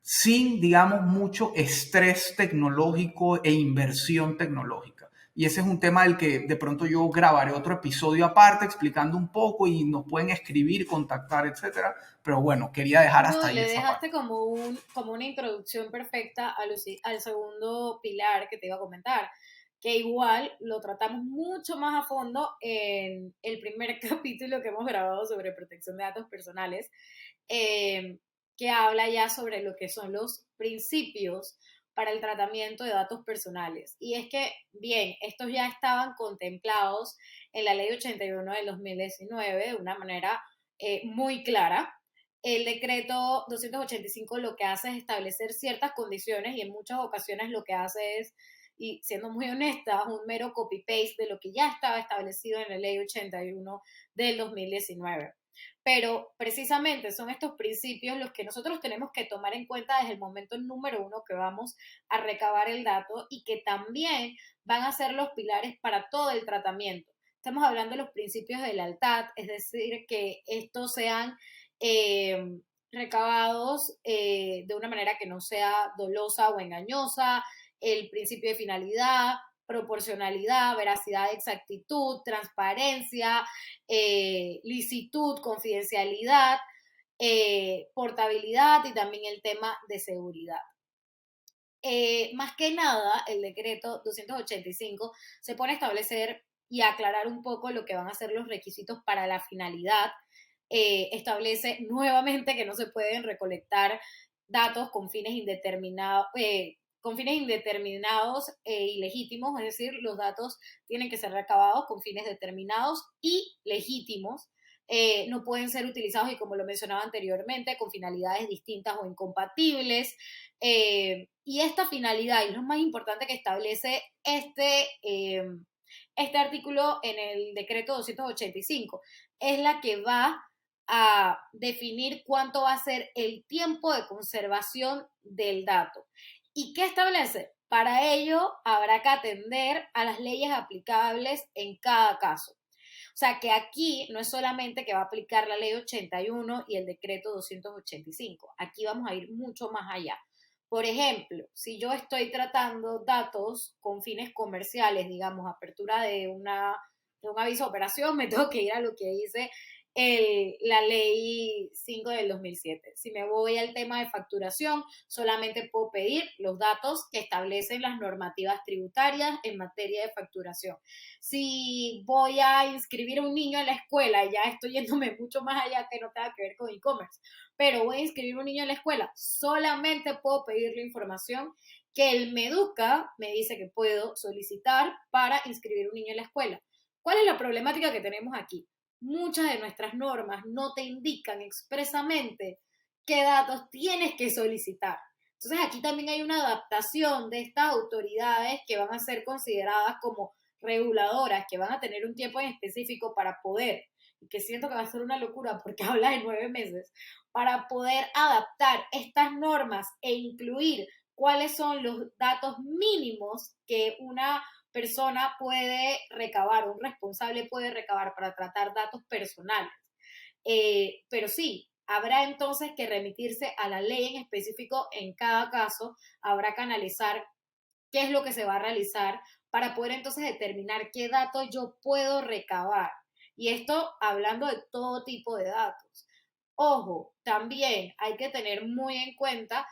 sin, digamos, mucho estrés tecnológico e inversión tecnológica. Y ese es un tema del que de pronto yo grabaré otro episodio aparte explicando un poco y nos pueden escribir, contactar, etcétera. Pero bueno, quería dejar hasta No, ahí le esa dejaste parte. como como una introducción perfecta al segundo pilar que te iba a comentar, que igual lo tratamos mucho más a fondo en el primer capítulo que hemos grabado sobre protección de datos personales, eh, que habla ya sobre lo que son los principios para el tratamiento de datos personales. Y es que, bien, estos ya estaban contemplados en la Ley 81 del 2019 de una manera muy clara. El decreto 285 lo que hace es establecer ciertas condiciones y en muchas ocasiones lo que hace es, y siendo muy honesta, un mero copy-paste de lo que ya estaba establecido en la Ley 81 del 2019. Pero precisamente son estos principios los que nosotros tenemos que tomar en cuenta desde el momento número uno que vamos a recabar el dato y que también van a ser los pilares para todo el tratamiento. Estamos hablando de los principios de lealtad, es decir, que estos sean eh, recabados de una manera que no sea dolosa o engañosa, el principio de finalidad, proporcionalidad, veracidad, exactitud, transparencia, licitud, confidencialidad, portabilidad y también el tema de seguridad. Más que nada, el decreto 285 se pone a establecer y a aclarar un poco lo que van a ser los requisitos para la finalidad. Establece nuevamente que no se pueden recolectar datos con fines indeterminados ilegítimos, es decir, los datos tienen que ser recabados con fines determinados y legítimos. No pueden ser utilizados, y como lo mencionaba anteriormente, con finalidades distintas o incompatibles. Y esta finalidad, y lo más importante que establece este artículo en el decreto 285, es la que va a definir cuánto va a ser el tiempo de conservación del dato. ¿Y qué establece? Para ello habrá que atender a las leyes aplicables en cada caso. O sea que aquí no es solamente que va a aplicar la ley 81 y el decreto 285, aquí vamos a ir mucho más allá. Por ejemplo, si yo estoy tratando datos con fines comerciales, digamos, apertura de un aviso de operación, me tengo que ir a lo que dice la ley 5 del 2007. Si me voy al tema de facturación, solamente puedo pedir los datos que establecen las normativas tributarias en materia de facturación. Si voy a inscribir a un niño en la escuela, ya estoy yéndome mucho más allá que no tenga que ver con e-commerce, pero voy a inscribir a un niño en la escuela, solamente puedo pedirle información que el Meduca me dice que puedo solicitar para inscribir a un niño en la escuela. ¿Cuál es la problemática que tenemos aquí? Muchas de nuestras normas no te indican expresamente qué datos tienes que solicitar. Entonces aquí también hay una adaptación de estas autoridades que van a ser consideradas como reguladoras, que van a tener un tiempo en específico para poder, y que siento que va a ser una locura porque habla de 9 meses, para poder adaptar estas normas e incluir cuáles son los datos mínimos que una persona puede recabar, un responsable puede recabar para tratar datos personales. Pero sí, habrá entonces que remitirse a la ley en específico en cada caso, habrá que analizar qué es lo que se va a realizar para poder entonces determinar qué datos yo puedo recabar. Y esto hablando de todo tipo de datos. Ojo, también hay que tener muy en cuenta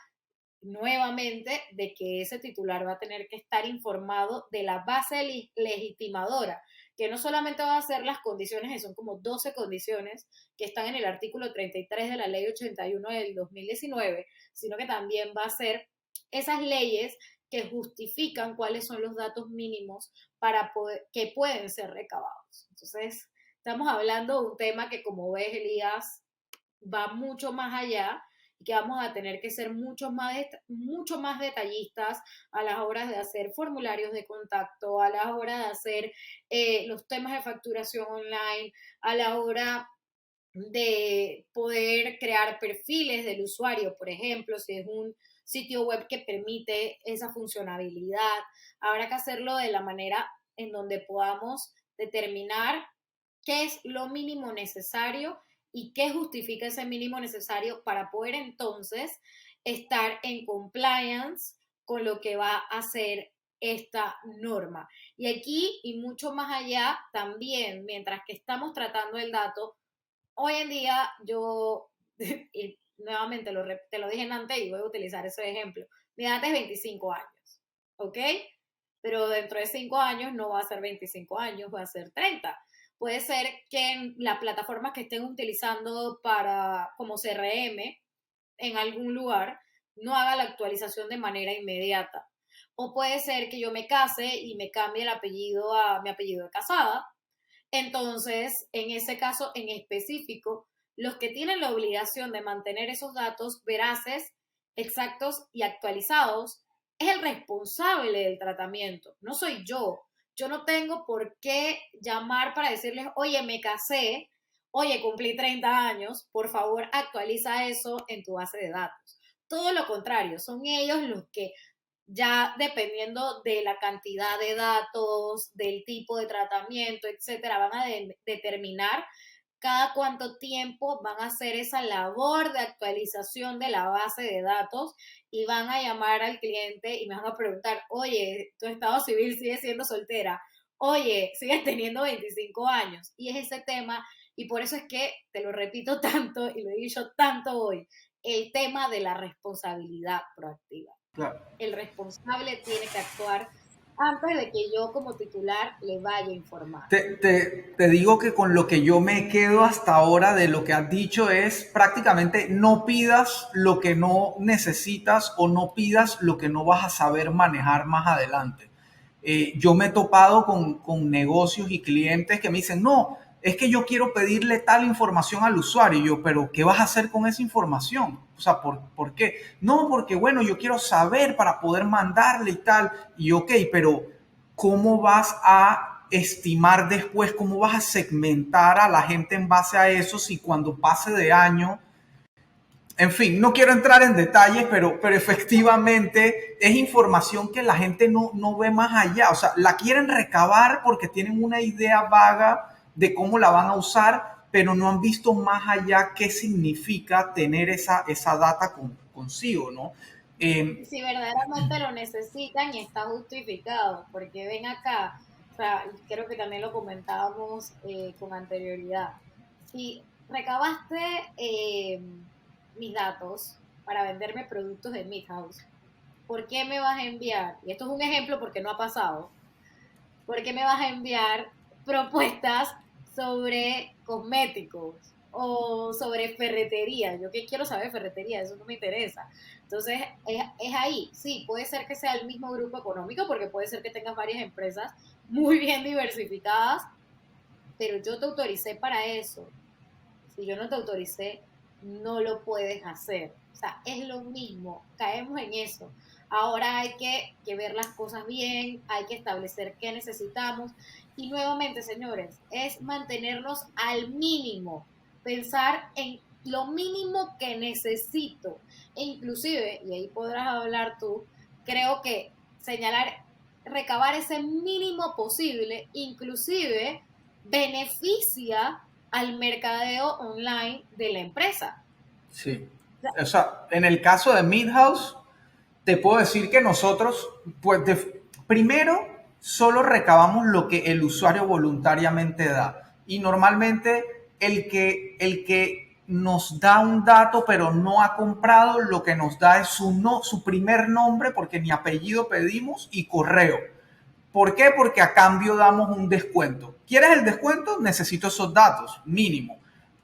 nuevamente de que ese titular va a tener que estar informado de la base legitimadora, que no solamente va a ser las condiciones, que son como 12 condiciones que están en el artículo 33 de la ley 81 del 2019, sino que también va a ser esas leyes que justifican cuáles son los datos mínimos para poder, que pueden ser recabados. Entonces, estamos hablando de un tema que, como ves, Elías, va mucho más allá y que vamos a tener que ser mucho más detallistas a las horas de hacer formularios de contacto, a la hora de hacer los temas de facturación online, a la hora de poder crear perfiles del usuario, por ejemplo, si es un sitio web que permite esa funcionalidad, habrá que hacerlo de la manera en donde podamos determinar qué es lo mínimo necesario y qué justifica ese mínimo necesario para poder entonces estar en compliance con lo que va a ser esta norma. Y aquí, y mucho más allá, también, mientras que estamos tratando el dato, hoy en día yo, y nuevamente te lo dije antes y voy a utilizar ese ejemplo, mi edad es 25 años, ¿ok? Pero dentro de 5 años no va a ser 25 años, va a ser 30. Puede ser que en las plataformas que estén utilizando para como CRM en algún lugar no haga la actualización de manera inmediata. O puede ser que yo me case y me cambie el apellido a mi apellido de casada. Entonces, en ese caso en específico, los que tienen la obligación de mantener esos datos veraces, exactos y actualizados es el responsable del tratamiento, no soy yo. Yo no tengo por qué llamar para decirles, oye, me casé, oye, cumplí 30 años, por favor actualiza eso en tu base de datos. Todo lo contrario, son ellos los que ya dependiendo de la cantidad de datos, del tipo de tratamiento, etcétera, van a determinar cada cuánto tiempo van a hacer esa labor de actualización de la base de datos y van a llamar al cliente y me van a preguntar, oye, tu estado civil sigue siendo soltera, oye, sigues teniendo 25 años. Y es ese tema, y por eso es que te lo repito tanto y lo he dicho tanto hoy, el tema de la responsabilidad proactiva. Claro. El responsable tiene que actuar antes de que yo como titular le vaya a informar. Te digo que con lo que yo me quedo hasta ahora de lo que has dicho es prácticamente no pidas lo que no necesitas o no pidas lo que no vas a saber manejar más adelante. Yo me he topado con negocios y clientes que me dicen, no, es que yo quiero pedirle tal información al usuario. Y yo, pero ¿qué vas a hacer con esa información? O sea, ¿por qué? No, porque bueno, yo quiero saber para poder mandarle y tal. Y ok, pero ¿cómo vas a estimar después, cómo vas a segmentar a la gente en base a eso si cuando pase de año, en fin, no quiero entrar en detalles, pero efectivamente es información que la gente no ve más allá. O sea, la quieren recabar porque tienen una idea vaga de cómo la van a usar, pero no han visto más allá qué significa tener esa data consigo, ¿no? Si verdaderamente lo necesitan y está justificado, porque ven acá, o sea, creo que también lo comentábamos con anterioridad. Si recabaste mis datos para venderme productos de Midhouse, ¿por qué me vas a enviar? Y esto es un ejemplo porque no ha pasado. ¿Por qué me vas a enviar propuestas sobre cosméticos o sobre ferretería? Yo qué quiero saber ferretería, eso no me interesa. Entonces, es ahí. Sí, puede ser que sea el mismo grupo económico, porque puede ser que tengas varias empresas muy bien diversificadas, pero yo te autoricé para eso. Si yo no te autoricé, no lo puedes hacer. O sea, es lo mismo, caemos en eso. Ahora hay que ver las cosas bien, hay que establecer qué necesitamos. Y nuevamente, señores, es mantenernos al mínimo, pensar en lo mínimo que necesito. E inclusive, y ahí podrás hablar tú, creo que señalar, recabar ese mínimo posible, inclusive beneficia al mercadeo online de la empresa. Sí. O sea, en el caso de Midhouse, te puedo decir que nosotros, pues, primero, solo recabamos lo que el usuario voluntariamente da. Y normalmente el que nos da un dato pero no ha comprado, lo que nos da es su primer nombre, porque ni apellido pedimos, y correo. ¿Por qué? Porque a cambio damos un descuento. ¿Quieres el descuento? Necesito esos datos, mínimo.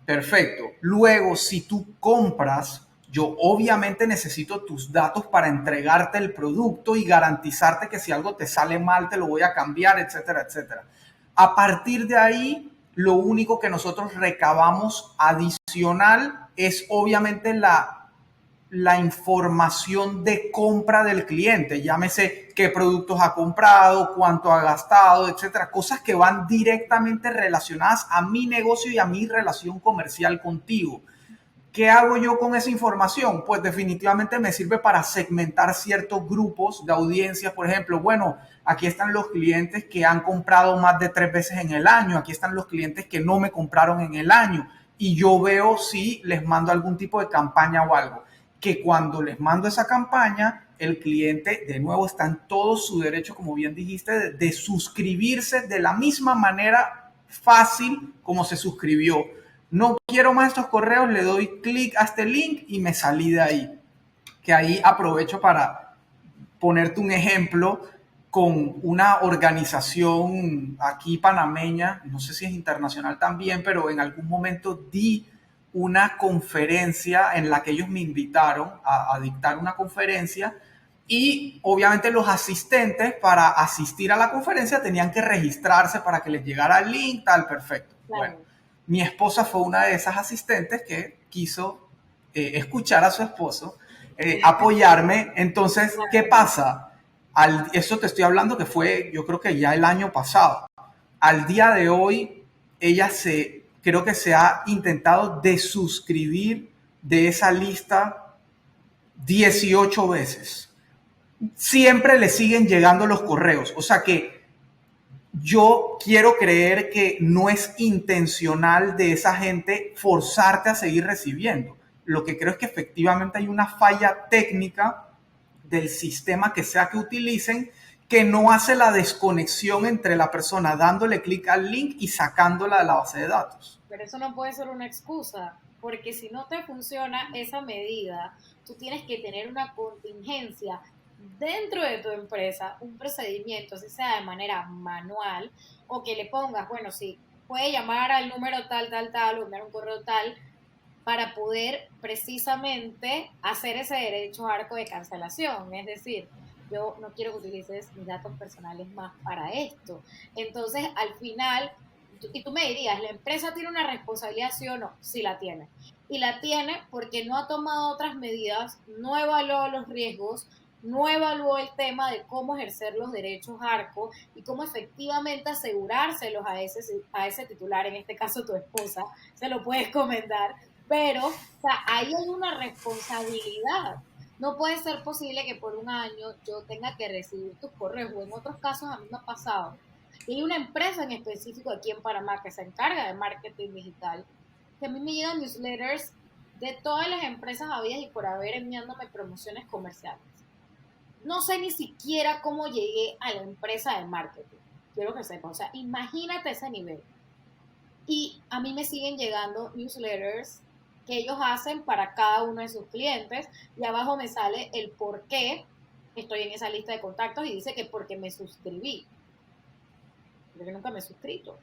Perfecto. Luego, si tú compras, yo obviamente necesito tus datos para entregarte el producto y garantizarte que si algo te sale mal, te lo voy a cambiar, etcétera, etcétera. A partir de ahí, lo único que nosotros recabamos adicional es obviamente la información de compra del cliente, llámese qué productos ha comprado, cuánto ha gastado, etcétera, cosas que van directamente relacionadas a mi negocio y a mi relación comercial contigo. ¿Qué hago yo con esa información? Pues definitivamente me sirve para segmentar ciertos grupos de audiencias. Por ejemplo, bueno, aquí están los clientes que han comprado más de 3 veces en el año, aquí están los clientes que no me compraron en el año, y yo veo si les mando algún tipo de campaña o algo. Que cuando les mando esa campaña, el cliente de nuevo está en todo su derecho, como bien dijiste, de suscribirse de la misma manera fácil como se suscribió. No quiero más estos correos, le doy clic a este link y me salí de ahí. Que ahí aprovecho para ponerte un ejemplo con una organización aquí panameña, no sé si es internacional también, pero en algún momento di una conferencia en la que ellos me invitaron a dictar una conferencia, y obviamente los asistentes para asistir a la conferencia tenían que registrarse para que les llegara el link, tal, perfecto. Bueno, Claro. mi esposa fue una de esas asistentes que quiso escuchar a su esposo, apoyarme. Entonces, ¿qué Claro. pasa? Eso te estoy hablando que fue, yo creo que ya el año pasado. Al día de hoy, creo que se ha intentado desuscribir de esa lista 18 veces. Siempre le siguen llegando los correos. O sea que yo quiero creer que no es intencional de esa gente forzarte a seguir recibiendo. Lo que creo es que efectivamente hay una falla técnica del sistema que sea que utilicen, que no hace la desconexión entre la persona dándole clic al link y sacándola de la base de datos. Pero eso no puede ser una excusa, porque si no te funciona esa medida, tú tienes que tener una contingencia dentro de tu empresa, un procedimiento, así sea de manera manual, o que le pongas, bueno, sí, puede llamar al número tal, tal, tal, o enviar un correo tal, para poder precisamente hacer ese derecho arco de cancelación. Es decir, yo no quiero que utilices mis datos personales más para esto. Entonces, al final, y tú me dirías, ¿la empresa tiene una responsabilidad, sí o no? Sí la tiene. Y la tiene porque no ha tomado otras medidas, no evaluó los riesgos, no evaluó el tema de cómo ejercer los derechos ARCO y cómo efectivamente asegurárselos a ese titular, en este caso tu esposa, se lo puedes comentar, pero, o sea, ahí hay una responsabilidad. No puede ser posible que por un año yo tenga que recibir tus correos, o en otros casos a mí me ha pasado. Y hay una empresa en específico aquí en Panamá que se encarga de marketing digital, que a mí me llegan newsletters de todas las empresas habidas y por haber enviándome promociones comerciales. No sé ni siquiera cómo llegué a la empresa de marketing. Quiero que sepa, o sea, imagínate ese nivel. Y a mí me siguen llegando newsletters que ellos hacen para cada uno de sus clientes y abajo me sale el por qué estoy en esa lista de contactos y dice que porque me suscribí, porque nunca me he suscrito.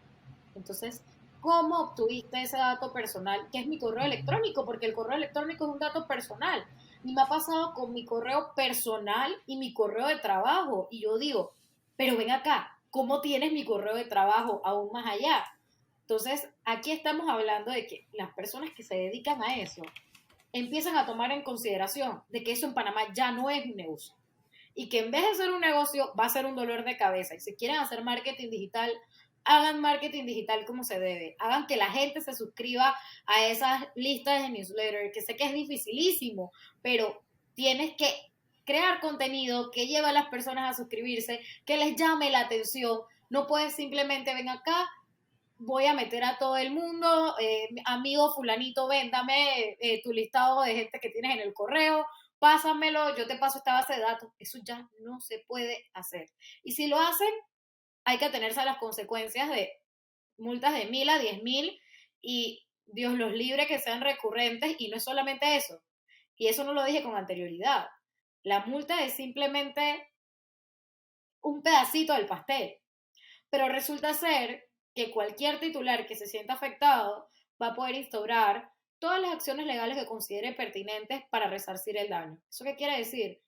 Entonces, ¿cómo obtuviste ese dato personal que es mi correo electrónico? Porque el correo electrónico es un dato personal. Y me ha pasado con mi correo personal y mi correo de trabajo. Y yo digo, pero ven acá, ¿cómo tienes mi correo de trabajo aún más allá? Entonces, aquí estamos hablando de que las personas que se dedican a eso empiezan a tomar en consideración de que eso en Panamá ya no es un negocio y que en vez de ser un negocio va a ser un dolor de cabeza. Y si quieren hacer marketing digital, hagan marketing digital como se debe. Hagan que la gente se suscriba a esas listas de newsletter, que sé que es dificilísimo, pero tienes que crear contenido que lleve a las personas a suscribirse, que les llame la atención. No puedes simplemente ven acá, voy a meter a todo el mundo, amigo fulanito, véndame tu listado de gente que tienes en el correo, pásamelo, yo te paso esta base de datos. Eso ya no se puede hacer. Y si lo hacen, hay que atenerse a las consecuencias de multas de 1.000 a 10.000 y Dios los libre que sean recurrentes. Y no es solamente eso, y eso no lo dije con anterioridad. La multa es simplemente un pedacito del pastel. Pero resulta ser que cualquier titular que se sienta afectado va a poder instaurar todas las acciones legales que considere pertinentes para resarcir el daño. ¿Eso qué quiere decir?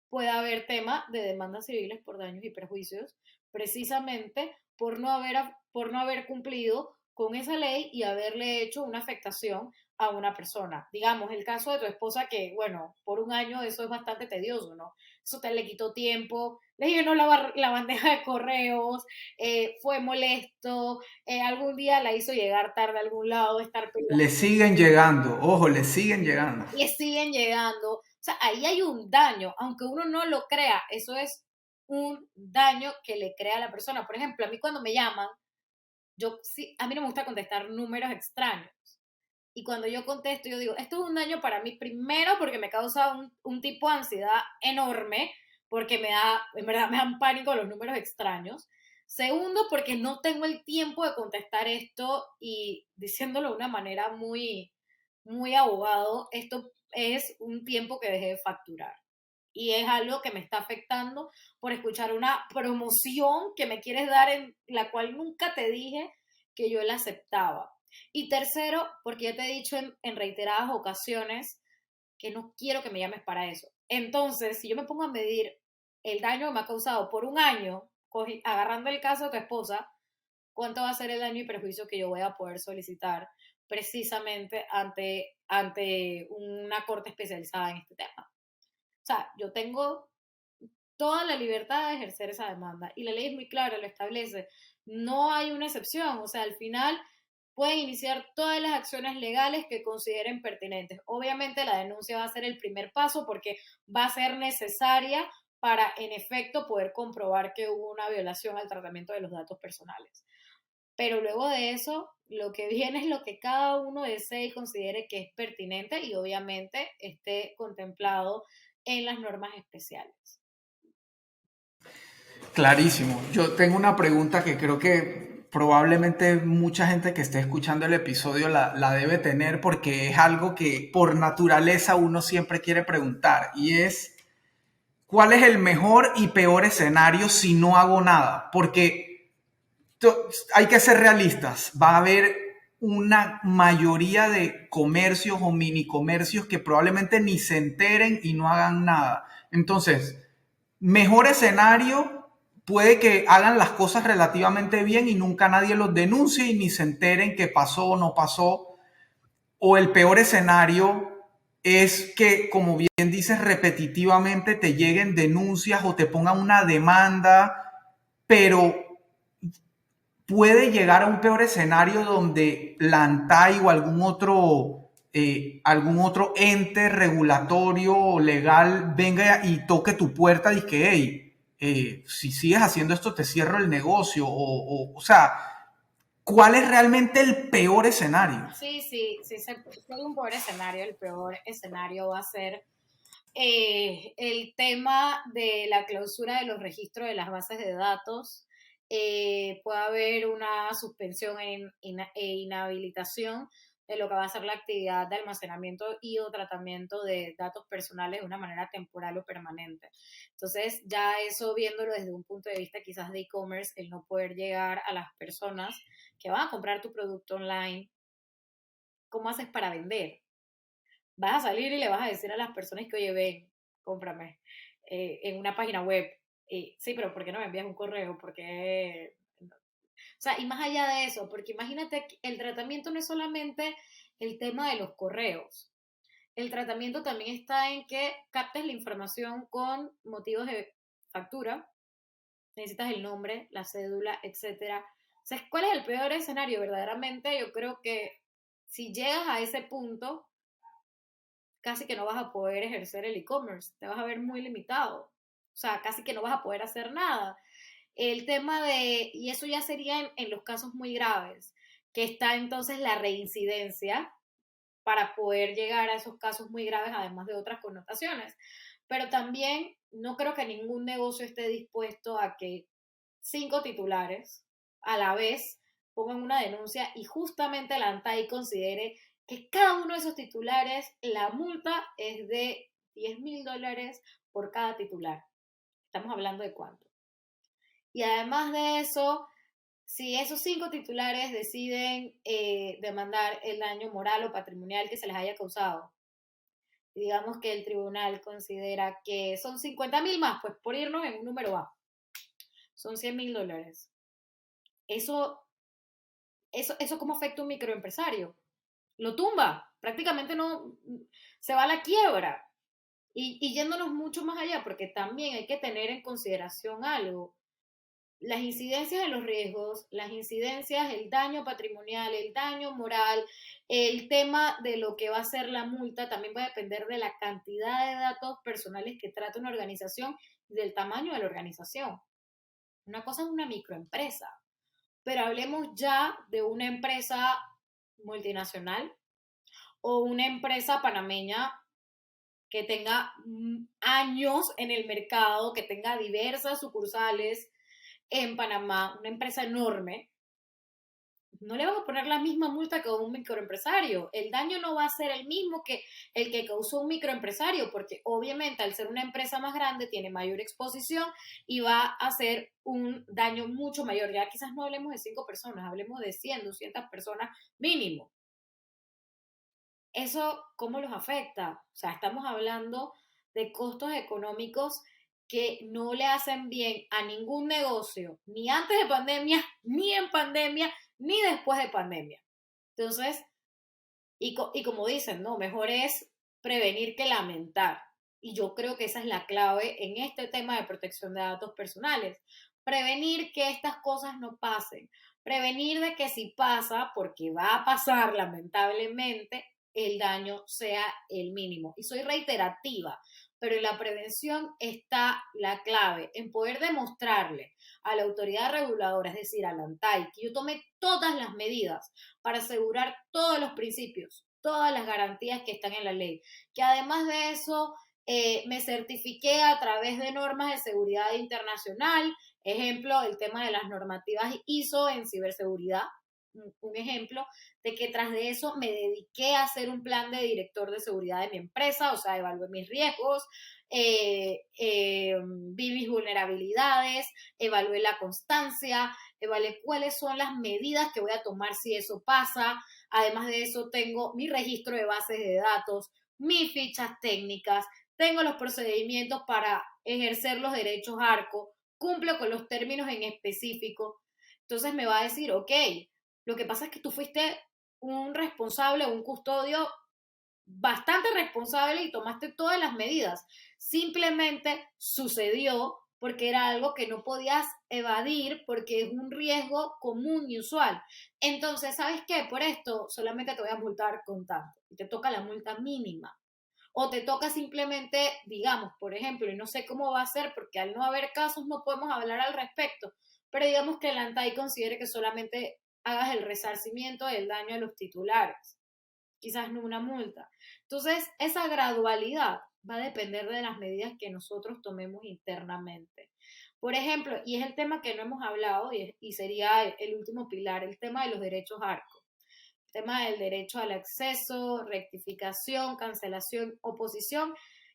Puede haber tema de demandas civiles por daños y perjuicios, precisamente por no haber cumplido con esa ley y haberle hecho una afectación a una persona. Digamos, el caso de tu esposa que, bueno, por un año eso es bastante tedioso, ¿no? Eso te le quitó tiempo, le llenó la bandeja de correos, fue molesto, algún día la hizo llegar tarde a algún lado, estar Le peleando, siguen llegando, ojo, le siguen llegando. y siguen llegando. O sea, ahí hay un daño, aunque uno no lo crea, eso es un daño que le crea a la persona. Por ejemplo, a mí cuando me llaman, yo sí, a mí no me gusta contestar números extraños. Y cuando yo contesto, yo digo, esto es un daño para mí, primero porque me causa un tipo de ansiedad enorme, porque me da, en verdad me dan pánico los números extraños. Segundo, porque no tengo el tiempo de contestar esto y diciéndolo de una manera muy, muy abogado, esto es un tiempo que dejé de facturar. Y es algo que me está afectando por escuchar una promoción que me quieres dar en la cual nunca te dije que yo la aceptaba. Y tercero, porque ya te he dicho en reiteradas ocasiones que no quiero que me llames para eso. Entonces, si yo me pongo a medir el daño que me ha causado por un año, agarrando el caso de tu esposa, ¿cuánto va a ser el daño y perjuicio que yo voy a poder solicitar precisamente ante una corte especializada en este tema? O sea, yo tengo toda la libertad de ejercer esa demanda y la ley es muy clara, lo establece. No hay una excepción, o sea, al final pueden iniciar todas las acciones legales que consideren pertinentes. Obviamente la denuncia va a ser el primer paso porque va a ser necesaria para, en efecto, poder comprobar que hubo una violación al tratamiento de los datos personales. Pero luego de eso, lo que viene es lo que cada uno desee y considere que es pertinente y obviamente esté contemplado en las normas especiales. Clarísimo. Yo tengo una pregunta que creo que probablemente mucha gente que esté escuchando el episodio la debe tener porque es algo que por naturaleza uno siempre quiere preguntar y es, ¿cuál es el mejor y peor escenario si no hago nada? Porque hay que ser realistas. Va a haber una mayoría de comercios o mini comercios que probablemente ni se enteren y no hagan nada. Entonces, mejor escenario, puede que hagan las cosas relativamente bien y nunca nadie los denuncie y ni se enteren que pasó o no pasó. O el peor escenario es que, como bien dices, repetitivamente te lleguen denuncias o te pongan una demanda, pero puede llegar a un peor escenario donde la ANTAI o algún otro ente regulatorio o legal venga y toque tu puerta y que, hey, si sigues haciendo esto te cierro el negocio. O sea, ¿cuál es realmente el peor escenario? Sí, sí, sí, si hay un peor escenario, el peor escenario va a ser el tema de la clausura de los registros de las bases de datos. Puede haber una suspensión e inhabilitación de lo que va a ser la actividad de almacenamiento y o tratamiento de datos personales de una manera temporal o permanente. Entonces, ya eso viéndolo desde un punto de vista quizás de e-commerce, el no poder llegar a las personas que van a comprar tu producto online, ¿cómo haces para vender? Vas a salir y le vas a decir a las personas que, oye, ven, cómprame en una página web. Sí, pero ¿por qué no me envías un correo? Porque, o sea, y más allá de eso, porque imagínate, que el tratamiento no es solamente el tema de los correos. El tratamiento también está en que captes la información con motivos de factura. Necesitas el nombre, la cédula, etcétera. O sea, ¿cuál es el peor escenario? Verdaderamente, yo creo que si llegas a ese punto, casi que no vas a poder ejercer el e-commerce, te vas a ver muy limitado. O sea, casi que no vas a poder hacer nada. El tema de, y eso ya sería en los casos muy graves, que está entonces la reincidencia para poder llegar a esos casos muy graves, además de otras connotaciones. Pero también no creo que ningún negocio esté dispuesto a que 5 titulares a la vez pongan una denuncia y justamente la ANTAI considere que cada uno de esos titulares, la multa es de $10,000 por cada titular. Estamos hablando de cuánto. Y además de eso, si esos 5 titulares deciden demandar el daño moral o patrimonial que se les haya causado, y digamos que el tribunal considera que son 50,000 más, pues por irnos en un número bajo, son $100,000. Eso ¿Eso cómo afecta a un microempresario? Lo tumba, prácticamente no, se va a la quiebra. Y yéndonos mucho más allá, porque también hay que tener en consideración algo, las incidencias de los riesgos, las incidencias, el daño patrimonial, el daño moral, el tema de lo que va a ser la multa, también va a depender de la cantidad de datos personales que trata una organización y del tamaño de la organización. Una cosa es una microempresa, pero hablemos ya de una empresa multinacional o una empresa panameña que tenga años en el mercado, que tenga diversas sucursales en Panamá, una empresa enorme, no le van a poner la misma multa que a un microempresario. El daño no va a ser el mismo que el que causó un microempresario, porque obviamente al ser una empresa más grande tiene mayor exposición y va a hacer un daño mucho mayor. Ya quizás no hablemos de 5 personas, hablemos de 100, 200 personas mínimo. ¿Eso cómo los afecta? O sea, estamos hablando de costos económicos que no le hacen bien a ningún negocio, ni antes de pandemia, ni en pandemia, ni después de pandemia. Entonces, y como dicen, no, mejor es prevenir que lamentar. Y yo creo que esa es la clave en este tema de protección de datos personales. Prevenir que estas cosas no pasen. Prevenir de que si pasa, porque va a pasar lamentablemente, el daño sea el mínimo. Y soy reiterativa, pero en la prevención está la clave, en poder demostrarle a la autoridad reguladora, es decir, a la ANTAI, que yo tome todas las medidas para asegurar todos los principios, todas las garantías que están en la ley. Que además de eso, me certifiqué a través de normas de seguridad internacional, ejemplo, el tema de las normativas ISO en ciberseguridad, un ejemplo de que tras de eso me dediqué a hacer un plan de director de seguridad de mi empresa, o sea, evalué mis riesgos, vi mis vulnerabilidades, evalué la constancia, evalué cuáles son las medidas que voy a tomar si eso pasa. Además de eso, tengo mi registro de bases de datos, mis fichas técnicas, tengo los procedimientos para ejercer los derechos ARCO, cumplo con los términos en específico. Entonces me va a decir, ok, lo que pasa es que tú fuiste un responsable, un custodio bastante responsable y tomaste todas las medidas. Simplemente sucedió porque era algo que no podías evadir porque es un riesgo común y usual. Entonces, ¿sabes qué? Por esto solamente te voy a multar con tanto y te toca la multa mínima. O te toca simplemente, digamos, por ejemplo, y no sé cómo va a ser porque al no haber casos no podemos hablar al respecto, pero digamos que el ANTAI considere que solamente hagas el resarcimiento del daño a los titulares, quizás no una multa. Entonces, esa gradualidad va a depender de las medidas que nosotros tomemos internamente. Por ejemplo, y es el tema que no hemos hablado y sería el último pilar, el tema de los derechos ARCO. El tema del derecho al acceso, rectificación, cancelación, oposición.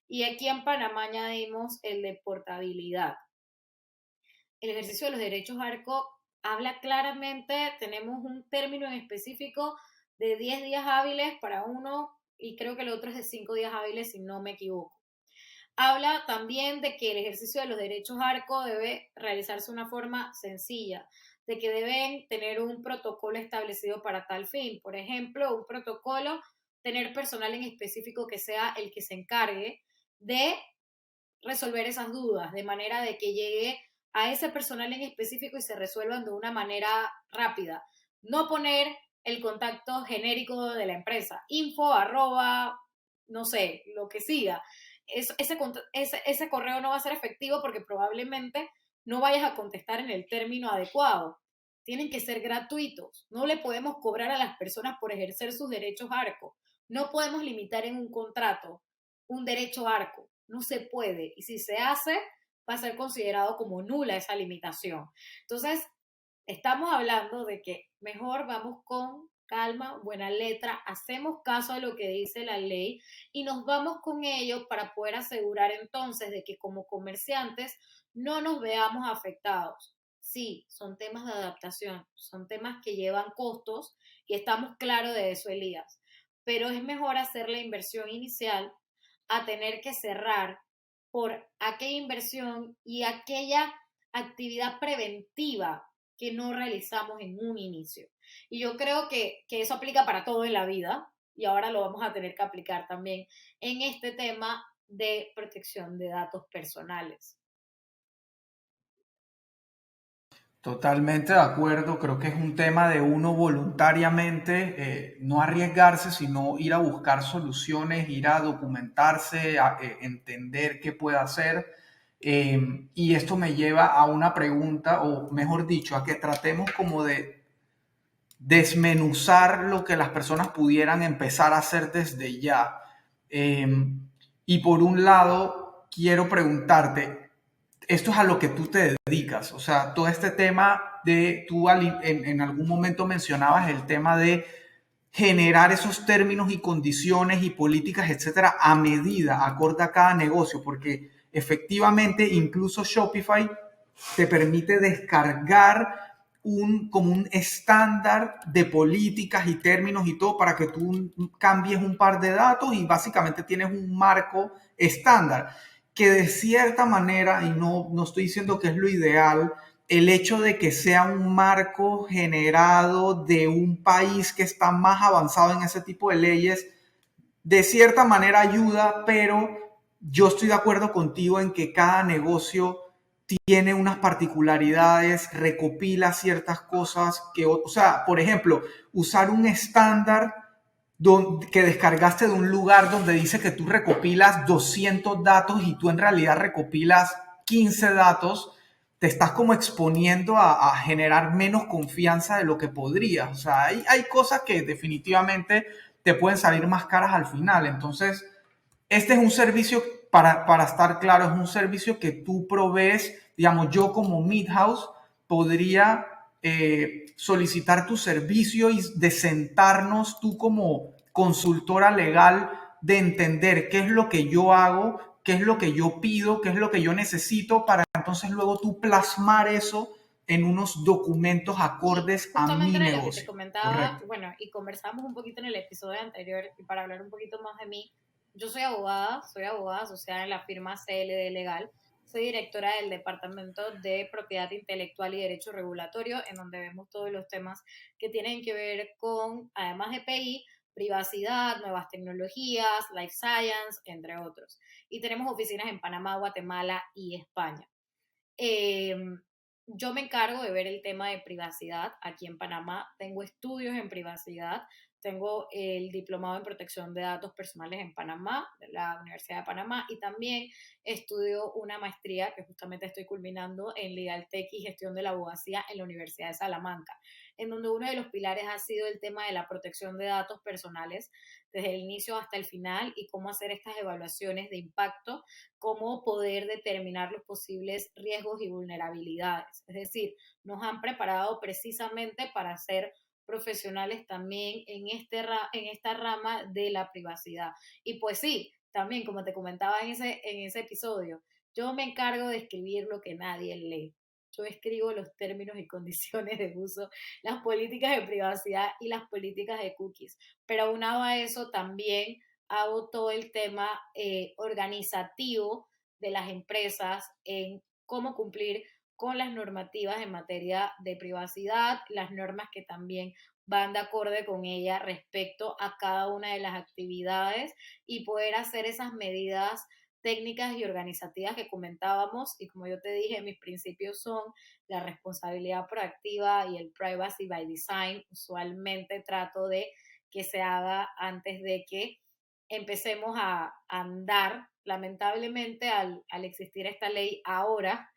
Y aquí en Panamá añadimos el de portabilidad. El ejercicio de los derechos ARCO habla claramente, tenemos un término en específico de 10 días hábiles para uno y creo que el otro es de 5 días hábiles si no me equivoco. Habla también de que el ejercicio de los derechos ARCO debe realizarse de una forma sencilla, de que deben tener un protocolo establecido para tal fin. Por ejemplo, un protocolo, tener personal en específico que sea el que se encargue de resolver esas dudas, de manera de que llegue a ese personal en específico y se resuelvan de una manera rápida. No poner el contacto genérico de la empresa, info, arroba, no sé, lo que siga. Ese correo no va a ser efectivo porque probablemente no vayas a contestar en el término adecuado. Tienen que ser gratuitos. No le podemos cobrar a las personas por ejercer sus derechos ARCO. No podemos limitar en un contrato un derecho ARCO. No se puede. Y si se hace, va a ser considerado como nula esa limitación. Entonces, estamos hablando de que mejor vamos con calma, buena letra, hacemos caso a lo que dice la ley y nos vamos con ello para poder asegurar entonces de que como comerciantes no nos veamos afectados. Sí, son temas de adaptación, son temas que llevan costos y estamos claros de eso, Elías, pero es mejor hacer la inversión inicial a tener que cerrar por aquella inversión y aquella actividad preventiva que no realizamos en un inicio. Y yo creo que eso aplica para todo en la vida y ahora lo vamos a tener que aplicar también en este tema de protección de datos personales. Totalmente de acuerdo, creo que es un tema de uno voluntariamente no arriesgarse, sino ir a buscar soluciones, ir a documentarse, a entender qué puede hacer. Y esto me lleva a una pregunta, o mejor dicho, a que tratemos como de desmenuzar lo que las personas pudieran empezar a hacer desde ya. Eh, y por un lado, quiero preguntarte, esto es a lo que tú te dedicas, o sea, todo este tema de, tú en algún momento mencionabas el tema de generar esos términos y condiciones y políticas, etcétera, a medida, acorde a cada negocio, porque efectivamente incluso Shopify te permite descargar como un estándar de políticas y términos y todo para que tú cambies un par de datos y básicamente tienes un marco estándar que de cierta manera, y no estoy diciendo que es lo ideal, el hecho de que sea un marco generado de un país que está más avanzado en ese tipo de leyes, de cierta manera ayuda, pero yo estoy de acuerdo contigo en que cada negocio tiene unas particularidades, recopila ciertas cosas que, o sea, por ejemplo, usar un estándar que descargaste de un lugar donde dice que tú recopilas 200 datos y tú en realidad recopilas 15 datos, te estás como exponiendo a generar menos confianza de lo que podrías. O sea, hay cosas que definitivamente te pueden salir más caras al final. Entonces, este es un servicio, para estar claro, es un servicio que tú provees, digamos, yo como Midhouse podría solicitar tu servicio y de sentarnos tú como consultora legal de entender qué es lo que yo hago, qué es lo que yo pido, qué es lo que yo necesito para entonces luego tú plasmar eso en unos documentos Y acordes a justamente mi era lo que te negocio. comentaba, Correcto. bueno, y conversamos un poquito en el episodio anterior, y para hablar un poquito más de mí, yo soy abogada asociada en la firma CLD Legal, soy directora del Departamento de Propiedad Intelectual y Derecho Regulatorio, en donde vemos todos los temas que tienen que ver con, además de PI, privacidad, nuevas tecnologías, life science, entre otros. Y tenemos oficinas en Panamá, Guatemala y España. Eh, yo me encargo de ver el tema de privacidad aquí en Panamá. Tengo estudios en privacidad. Tengo el diplomado en protección de datos personales en Panamá, de la Universidad de Panamá, y también estudio una maestría que justamente estoy culminando en Legal Tech y Gestión de la Abogacía en la Universidad de Salamanca, en donde uno de los pilares ha sido el tema de la protección de datos personales desde el inicio hasta el final y cómo hacer estas evaluaciones de impacto, cómo poder determinar los posibles riesgos y vulnerabilidades. Es decir, nos han preparado precisamente para ser profesionales también en esta rama de la privacidad. Y pues sí, también como te comentaba en ese episodio, yo me encargo de escribir lo que nadie lee. Yo escribo los términos y condiciones de uso, las políticas de privacidad y las políticas de cookies. Pero aunado a eso también hago todo el tema organizativo de las empresas en cómo cumplir con las normativas en materia de privacidad, las normas que también van de acorde con ella respecto a cada una de las actividades y poder hacer esas medidas técnicas y organizativas que comentábamos. Y como yo te dije, mis principios son la responsabilidad proactiva y el privacy by design. Usualmente trato de que se haga antes de que empecemos a andar, lamentablemente, al existir esta ley ahora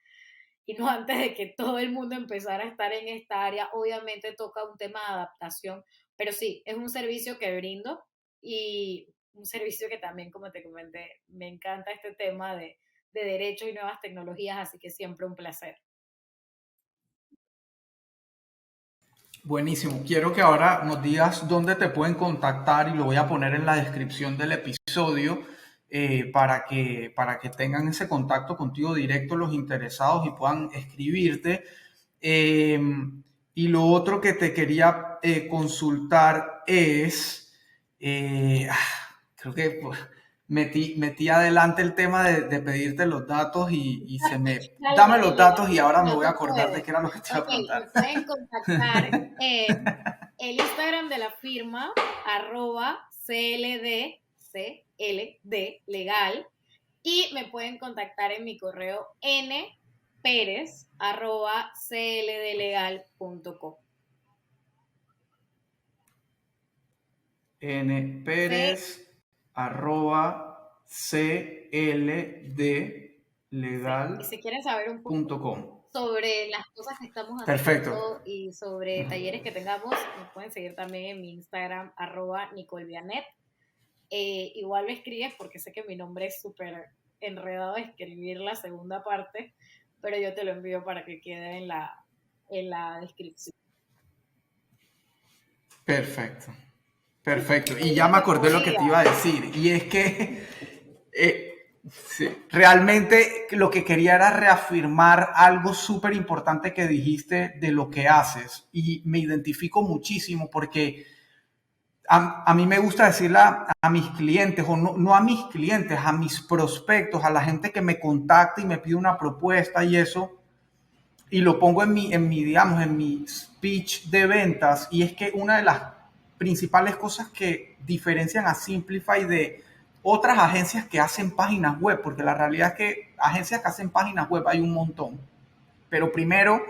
y no antes de que todo el mundo empezara a estar en esta área. Obviamente toca un tema de adaptación, pero sí, es un servicio que brindo y un servicio que también, como te comenté, me encanta este tema de derechos y nuevas tecnologías, así que siempre un placer. Buenísimo. Quiero que ahora nos digas dónde te pueden contactar y lo voy a poner en la descripción del episodio para que tengan ese contacto contigo directo los interesados y puedan escribirte. Eh, y lo otro que te quería consultar es, creo que metí adelante el tema de pedirte los datos y se me... Calma, Dame los Elías, datos y ahora me no voy a tú acordar de puedes. qué era lo que te iba a Ok, me preguntar. pueden contactar en el Instagram de la firma, @CLD legal, y me pueden contactar en mi correo nperez@cldlegal.com. C, y nperez@cldlegal.com. si quieren saber un poco sobre las cosas que estamos Perfecto. haciendo y sobre talleres que tengamos, me pueden seguir también en mi Instagram, @NicoleVianet. Igual lo escribes porque sé que mi nombre es súper enredado de escribir la segunda parte, pero yo te lo envío para que quede en la descripción. Perfecto. Perfecto. Y ya me Elías, acordé lo que te Olivia, iba a decir. Y es que sí, realmente lo que quería era reafirmar algo súper importante que dijiste de lo que haces. Y me identifico muchísimo porque a mí me gusta decirle a mis clientes, o no a mis clientes, a mis prospectos, a la gente que me contacta y me pide una propuesta y eso, y lo pongo digamos, en mi speech de ventas, y es que una de las principales cosas que diferencian a Simplify de otras agencias que hacen páginas web, porque la realidad es que agencias que hacen páginas web hay un montón, pero primero,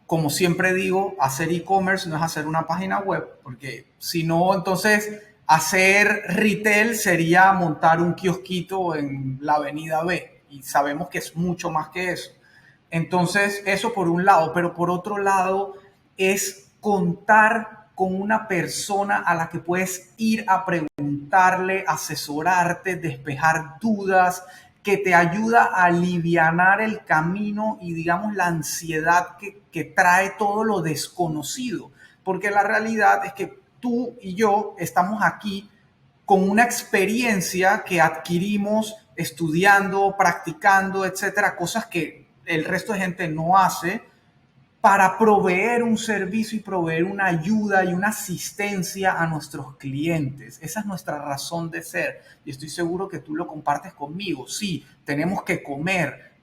como siempre digo, hacer e-commerce no es hacer una página web, porque si no, entonces hacer retail sería montar un kiosquito en la avenida B, y sabemos que es mucho más que eso. Entonces, eso por un lado, pero por otro lado es contar con una persona a la que puedes ir a preguntarle, asesorarte, despejar dudas, que te ayuda a alivianar el camino y, digamos, la ansiedad que trae todo lo desconocido. Porque la realidad es que tú y yo estamos aquí con una experiencia que adquirimos estudiando, practicando, etcétera, cosas que el resto de gente no hace, para proveer un servicio y proveer una ayuda y una asistencia a nuestros clientes. Esa es nuestra razón de ser y estoy seguro que tú lo compartes conmigo. Sí, tenemos que comer,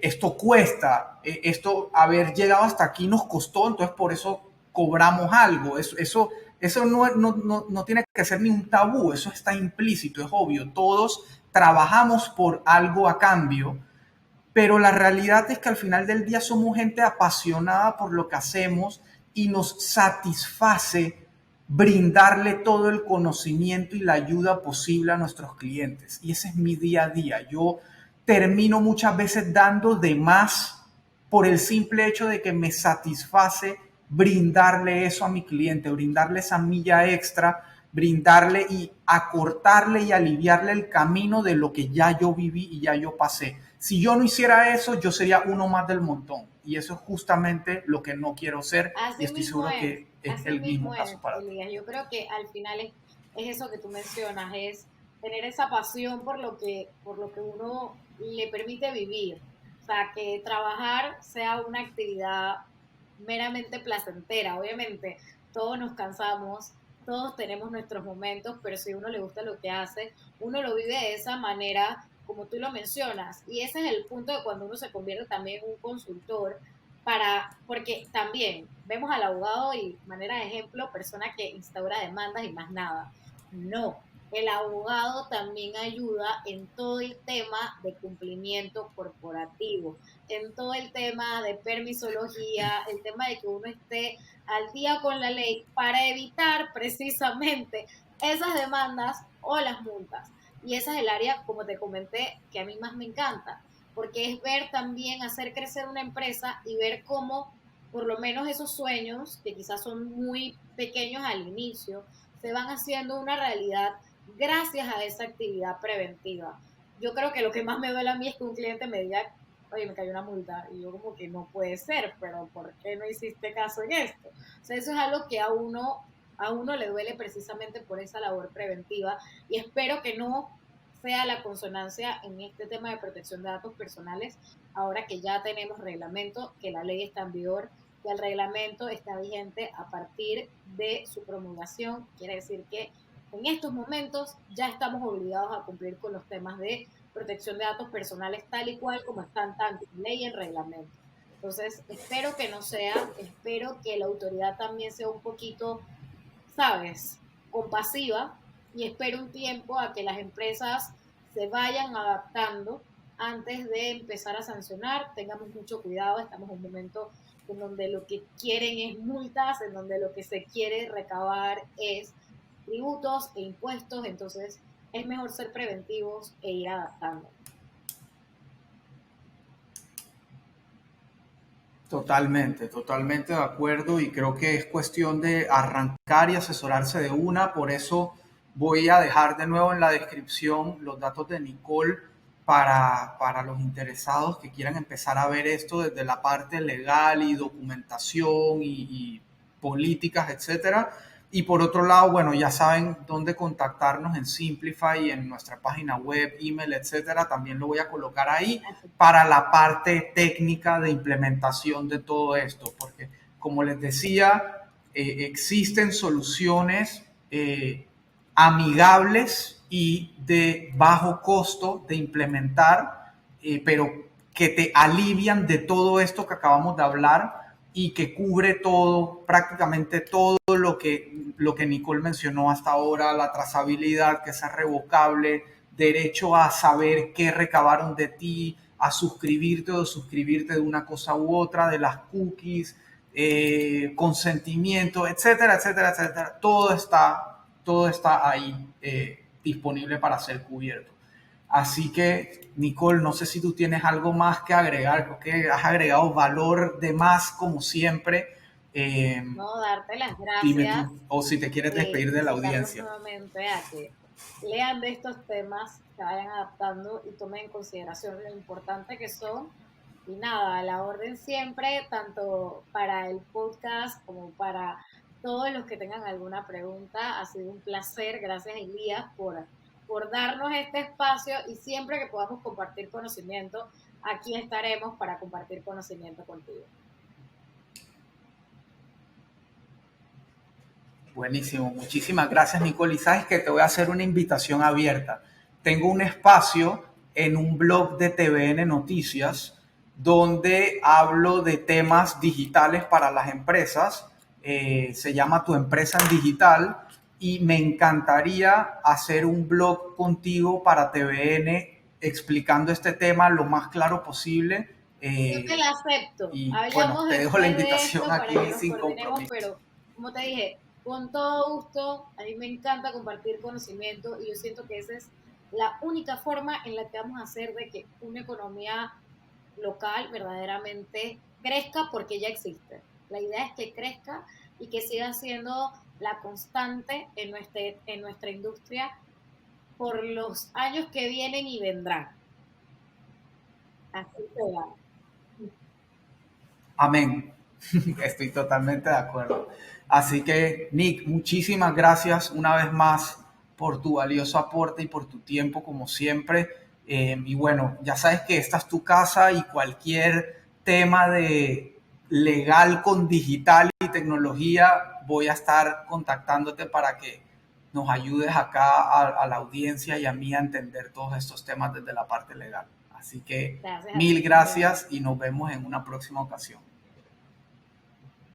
esto cuesta, esto haber llegado hasta aquí nos costó, entonces por eso cobramos algo. Eso no tiene que ser ni un tabú, eso está implícito, es obvio. Todos trabajamos por algo a cambio, pero la realidad es que al final del día somos gente apasionada por lo que hacemos y nos satisface brindarle todo el conocimiento y la ayuda posible a nuestros clientes. Y ese es mi día a día. Yo termino muchas veces dando de más por el simple hecho de que me satisface brindarle eso a mi cliente, brindarle esa milla extra, brindarle y acortarle y aliviarle el camino de lo que ya yo viví y ya yo pasé. Si yo no hiciera eso, yo sería uno más del montón. Y eso es justamente lo que no quiero ser y estoy seguro que es así el mismo mismo caso es, para ti. Elías. Yo creo que al final es eso que tú mencionas, es tener esa pasión por lo que uno le permite vivir. O sea, que trabajar sea una actividad meramente placentera. Obviamente, todos nos cansamos, todos tenemos nuestros momentos, pero si a uno le gusta lo que hace, uno lo vive de esa manera como tú lo mencionas. Y ese es el punto de cuando uno se convierte también en un consultor, porque también vemos al abogado y, manera de ejemplo, persona que instaura demandas y más nada. No, el abogado también ayuda en todo el tema de cumplimiento corporativo, en todo el tema de permisología, el tema de que uno esté al día con la ley para evitar precisamente esas demandas o las multas. Y esa es el área, como te comenté, que a mí más me encanta, porque es ver también, hacer crecer una empresa y ver cómo por lo menos esos sueños, que quizás son muy pequeños al inicio, se van haciendo una realidad gracias a esa actividad preventiva. Yo creo que lo que más me duele a mí es que un cliente me diga, oye, me cayó una multa, y yo como que no puede ser, pero ¿por qué no hiciste caso en esto? O sea, eso es algo que a uno le duele precisamente por esa labor preventiva, y espero que no sea la consonancia en este tema de protección de datos personales, ahora que ya tenemos reglamento, que la ley está en vigor, que el reglamento está vigente a partir de su promulgación, quiere decir que en estos momentos ya estamos obligados a cumplir con los temas de protección de datos personales tal y cual como están tanto en ley y en reglamento. Entonces, espero que no sea, espero que la autoridad también sea un poquito, ¿sabes?, compasiva, y espero un tiempo a que las empresas se vayan adaptando antes de empezar a sancionar. Tengamos mucho cuidado, estamos en un momento en donde lo que quieren es multas, en donde lo que se quiere recabar es tributos e impuestos, entonces es mejor ser preventivos e ir adaptando. Totalmente, totalmente de acuerdo y creo que es cuestión de arrancar y asesorarse de una. Por eso voy a dejar de nuevo en la descripción los datos de Nicole para los interesados que quieran empezar a ver esto desde la parte legal y documentación y políticas, etcétera. Y por otro lado, bueno, ya saben dónde contactarnos en Simplify y en nuestra página web, email, etcétera. También lo voy a colocar ahí Así, para la parte técnica de implementación de todo esto, porque como les decía, existen soluciones amigables y de bajo costo de implementar, pero que te alivian de todo esto que acabamos de hablar y que cubre todo, prácticamente todo lo que Nicole mencionó hasta ahora, la trazabilidad, que sea revocable, derecho a saber qué recabaron de ti, a suscribirte o suscribirte de una cosa u otra, de las cookies, consentimiento, etcétera, etcétera, etcétera. Todo está ahí disponible para ser cubierto. Así que, Nicole, no sé si tú tienes algo más que agregar, creo que has agregado valor de más como siempre. Eh, no, darte las Dime gracias, tú, o si te quieres despedir de la incitarlos audiencia. nuevamente a que lean de estos temas, se vayan adaptando y tomen en consideración lo importante que son. Y nada, a la orden siempre, tanto para el podcast como para todos los que tengan alguna pregunta. Ha sido un placer. Gracias, Elías, por darnos este espacio, y siempre que podamos compartir conocimiento, aquí estaremos para compartir conocimiento contigo. Buenísimo, muchísimas gracias, Nicole. Y sabes que te voy a hacer una invitación abierta. Tengo un espacio en un blog de TVN Noticias donde hablo de temas digitales para las empresas. Se llama Tu Empresa en Digital y me encantaría hacer un blog contigo para TVN explicando este tema lo más claro posible. Yo te la acepto. Y bueno, Hablamos te dejo la después de invitación esto para aquí que nos sin coordinemos, compromiso. pero como te dije, con todo gusto, a mí me encanta compartir conocimiento, y yo siento que esa es la única forma en la que vamos a hacer de que una economía local verdaderamente crezca, porque ya existe. La idea es que crezca y que siga siendo la constante en nuestra industria por los años que vienen y vendrán. Así será. Amén. Estoy totalmente de acuerdo. Así que, Nick, muchísimas gracias una vez más por tu valioso aporte y por tu tiempo, como siempre. Y bueno, ya sabes que esta es tu casa y cualquier tema de legal con digital y tecnología, voy a estar contactándote para que nos ayudes acá a la audiencia y a mí a entender todos estos temas desde la parte legal. Así que Gracias a mil ti también. gracias y nos vemos en una próxima ocasión.